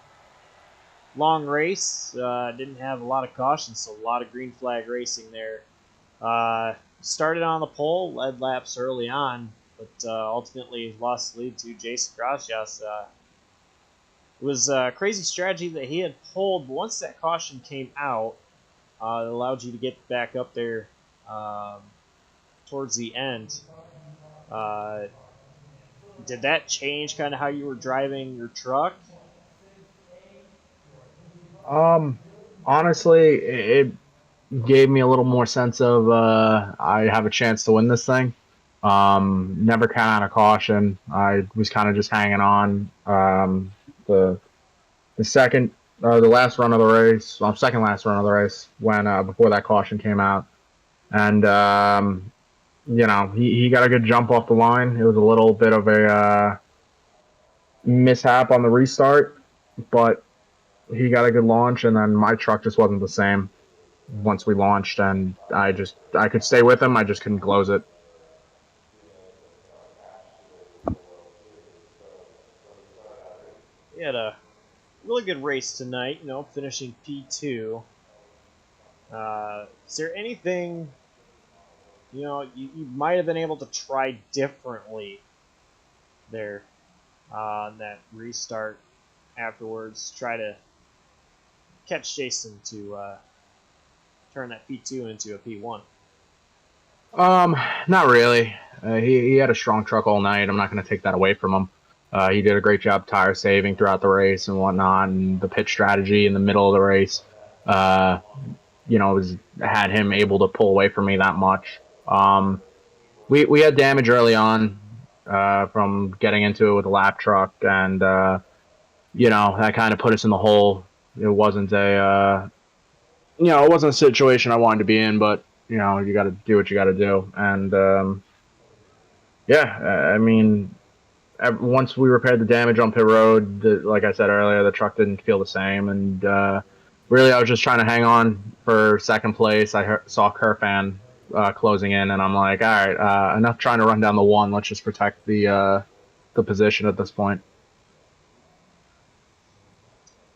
long race. Didn't have a lot of caution, so a lot of green flag racing there. Started on the pole, led laps early on, but ultimately lost the lead to Jason Gracias. It was a crazy strategy that he had pulled, but once that caution came out, it allowed you to get back up there towards the end. Did that change kind of how you were driving your truck? Honestly, it gave me a little more sense of I have a chance to win this thing. Never count out a caution. I was kind of just hanging on. The last run of the race, second last run of the race, when before that caution came out, and he got a good jump off the line. It was a little bit of a mishap on the restart, but he got a good launch, and then my truck just wasn't the same once we launched, and I could stay with him, I just couldn't close it. We had a really good race tonight, finishing P2. Is there anything, you might have been able to try differently there on that restart afterwards? Try to catch Jason to turn that P2 into a P1. Not really. He had a strong truck all night. I'm not going to take that away from him. He did a great job tire saving throughout the race and whatnot, and the pit strategy in the middle of the race, had him able to pull away from me that much. We had damage early on from getting into it with the lap truck, and that kind of put us in the hole. It wasn't a situation I wanted to be in, but you got to do what you got to do, and once we repaired the damage on pit road, like I said earlier, the truck didn't feel the same, and really I was just trying to hang on for second place. I saw Kerfan closing in, and I'm like, all right, enough trying to run down the one. Let's just protect the the position at this point.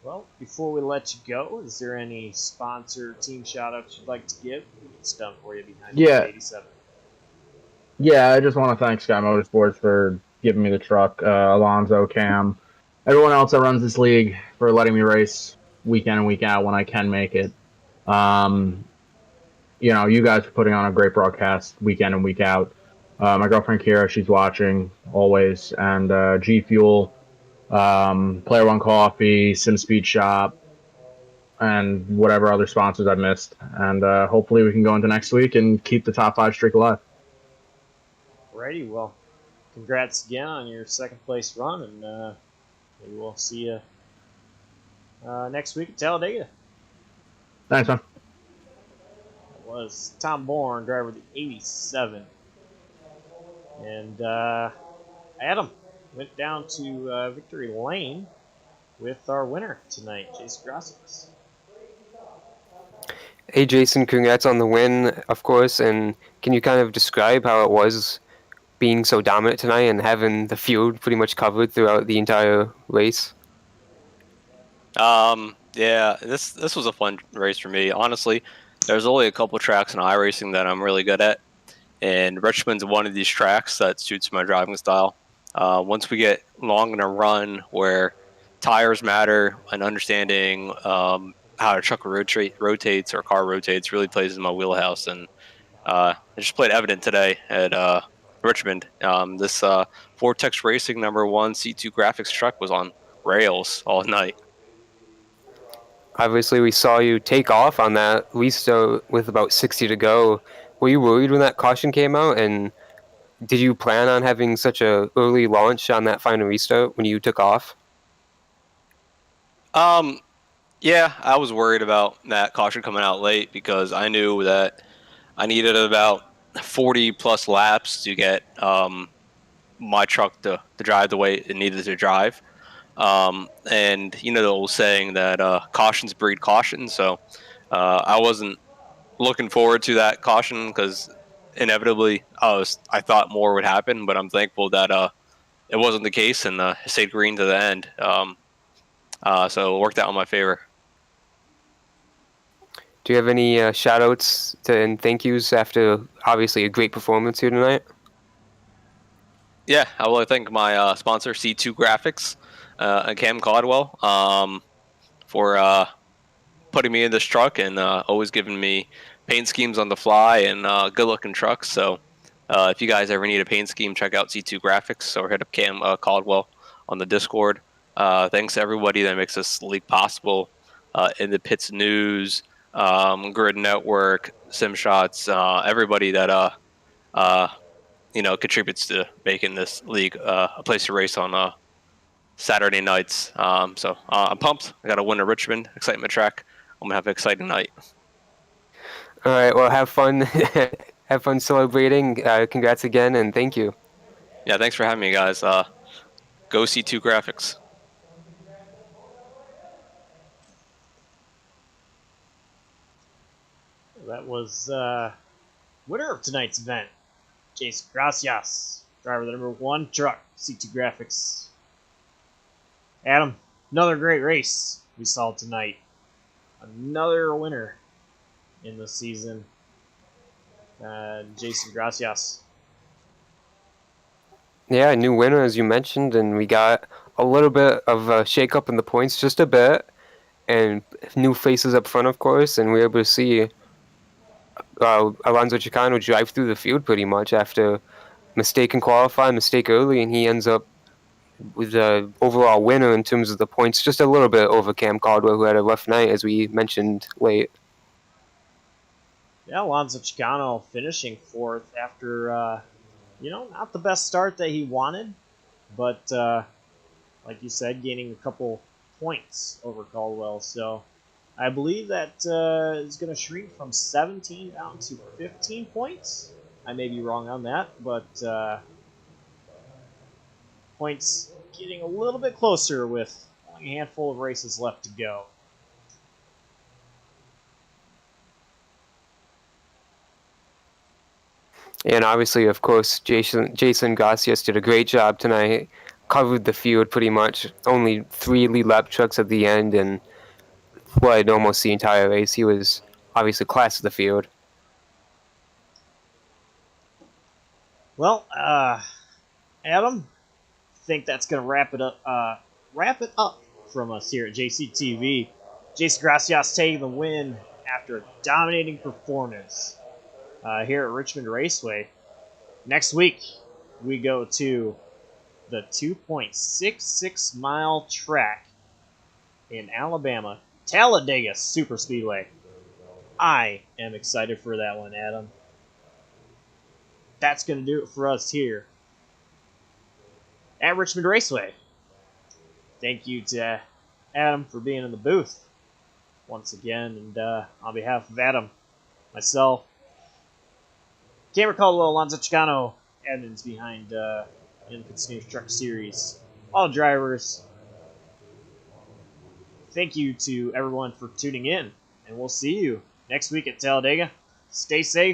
Well, before we let you go, is there any sponsor team shout-outs you'd like to give? It's done for you behind Yeah. 87. Yeah, I just want to thank Sky Motorsports for giving me the truck, Alonso, Cam, everyone else that runs this league for letting me race week in and week out when I can make it. You guys are putting on a great broadcast week in and week out. My girlfriend Kira, she's watching always, and G Fuel, Player One Coffee, Sim Speed Shop, and whatever other sponsors I've missed. And hopefully we can go into next week and keep the top 5 streak alive. Alrighty, well, congrats again on your second place run, and maybe we'll see you next week at Talladega. Thanks, man. That was Tom Bourne, driver of the 87. And Adam went down to Victory Lane with our winner tonight, Jason Gracias. Hey Jason, congrats on the win, of course, and can you kind of describe how it was being so dominant tonight and having the field pretty much covered throughout the entire race? Yeah, this was a fun race for me. Honestly, there's only a couple tracks in iRacing that I'm really good at, and Richmond's one of these tracks that suits my driving style. Once we get long in a run where tires matter and understanding how a truck rotates or a car rotates really plays in my wheelhouse, and it just played evident today at Richmond. This Vortex Racing #1 C2 graphics truck was on rails all night. Obviously, we saw you take off on that restart with about 60 to go. Were you worried when that caution came out, and did you plan on having such a early launch on that final restart when you took off? Yeah, I was worried about that caution coming out late because I knew that I needed about 40 plus laps to get my truck to drive the way it needed to drive. And you know the old saying that cautions breed caution. So I wasn't looking forward to that caution because inevitably I thought more would happen, but I'm thankful that it wasn't the case and it stayed green to the end. So it worked out in my favor. Do you have any shout-outs and thank yous after obviously a great performance here tonight? Yeah, I will thank my sponsor, C2 Graphics, and Cam Caldwell, for putting me in this truck and always giving me paint schemes on the fly and good-looking trucks. So if you guys ever need a paint scheme, check out C2 Graphics or hit up Cam Caldwell on the Discord. Thanks to everybody that makes this league possible, in the Pits News, Grid Network, SimShots, everybody that contributes to making this league a place to race on Saturday nights. So I'm pumped. I got a win at Richmond, excitement track. I'm gonna have an exciting night. All right, well, have fun. Have fun celebrating. Congrats again, and thank you. Yeah, thanks for having me, guys. Go C2 Graphics. That was winner of tonight's event, Jason Gracias, driver of the #1 truck, C2 Graphics. Adam, another great race we saw tonight. Another winner in the season, Jason Gracias. Yeah, a new winner, as you mentioned, and we got a little bit of a shake-up in the points, just a bit, and new faces up front, of course, and we were able to see Alonso Chocano drive through the field pretty much after mistake in qualifying, mistake early, and he ends up with the overall winner in terms of the points, just a little bit over Cam Caldwell, who had a rough night, as we mentioned late. Yeah, Alonso Chocano finishing 4th after, not the best start that he wanted, but like you said, gaining a couple points over Caldwell. So I believe that is going to shrink from 17 down to 15 points. I may be wrong on that, but points getting a little bit closer with only a handful of races left to go. And obviously, of course, Jason Gracias did a great job tonight. covered the field pretty much. Only 3 lead lap trucks at the end, and led almost the entire race. He was obviously class of the field. Well, Adam, I think that's gonna wrap it up. Wrap it up from us here at JCTV. Jason Gracias taking the win after a dominating performance here at Richmond Raceway. Next week, we go to the 2.66 mile track in Alabama, Talladega Superspeedway. I am excited for that one, Adam. That's going to do it for us here at Richmond Raceway. Thank you to Adam for being in the booth once again, and on behalf of Adam, myself, Cameron Caldwell, Alonzo Chocano, admins behind ITPN Truck Series, all drivers. Thank you to everyone for tuning in, and we'll see you next week at Talladega. Stay safe.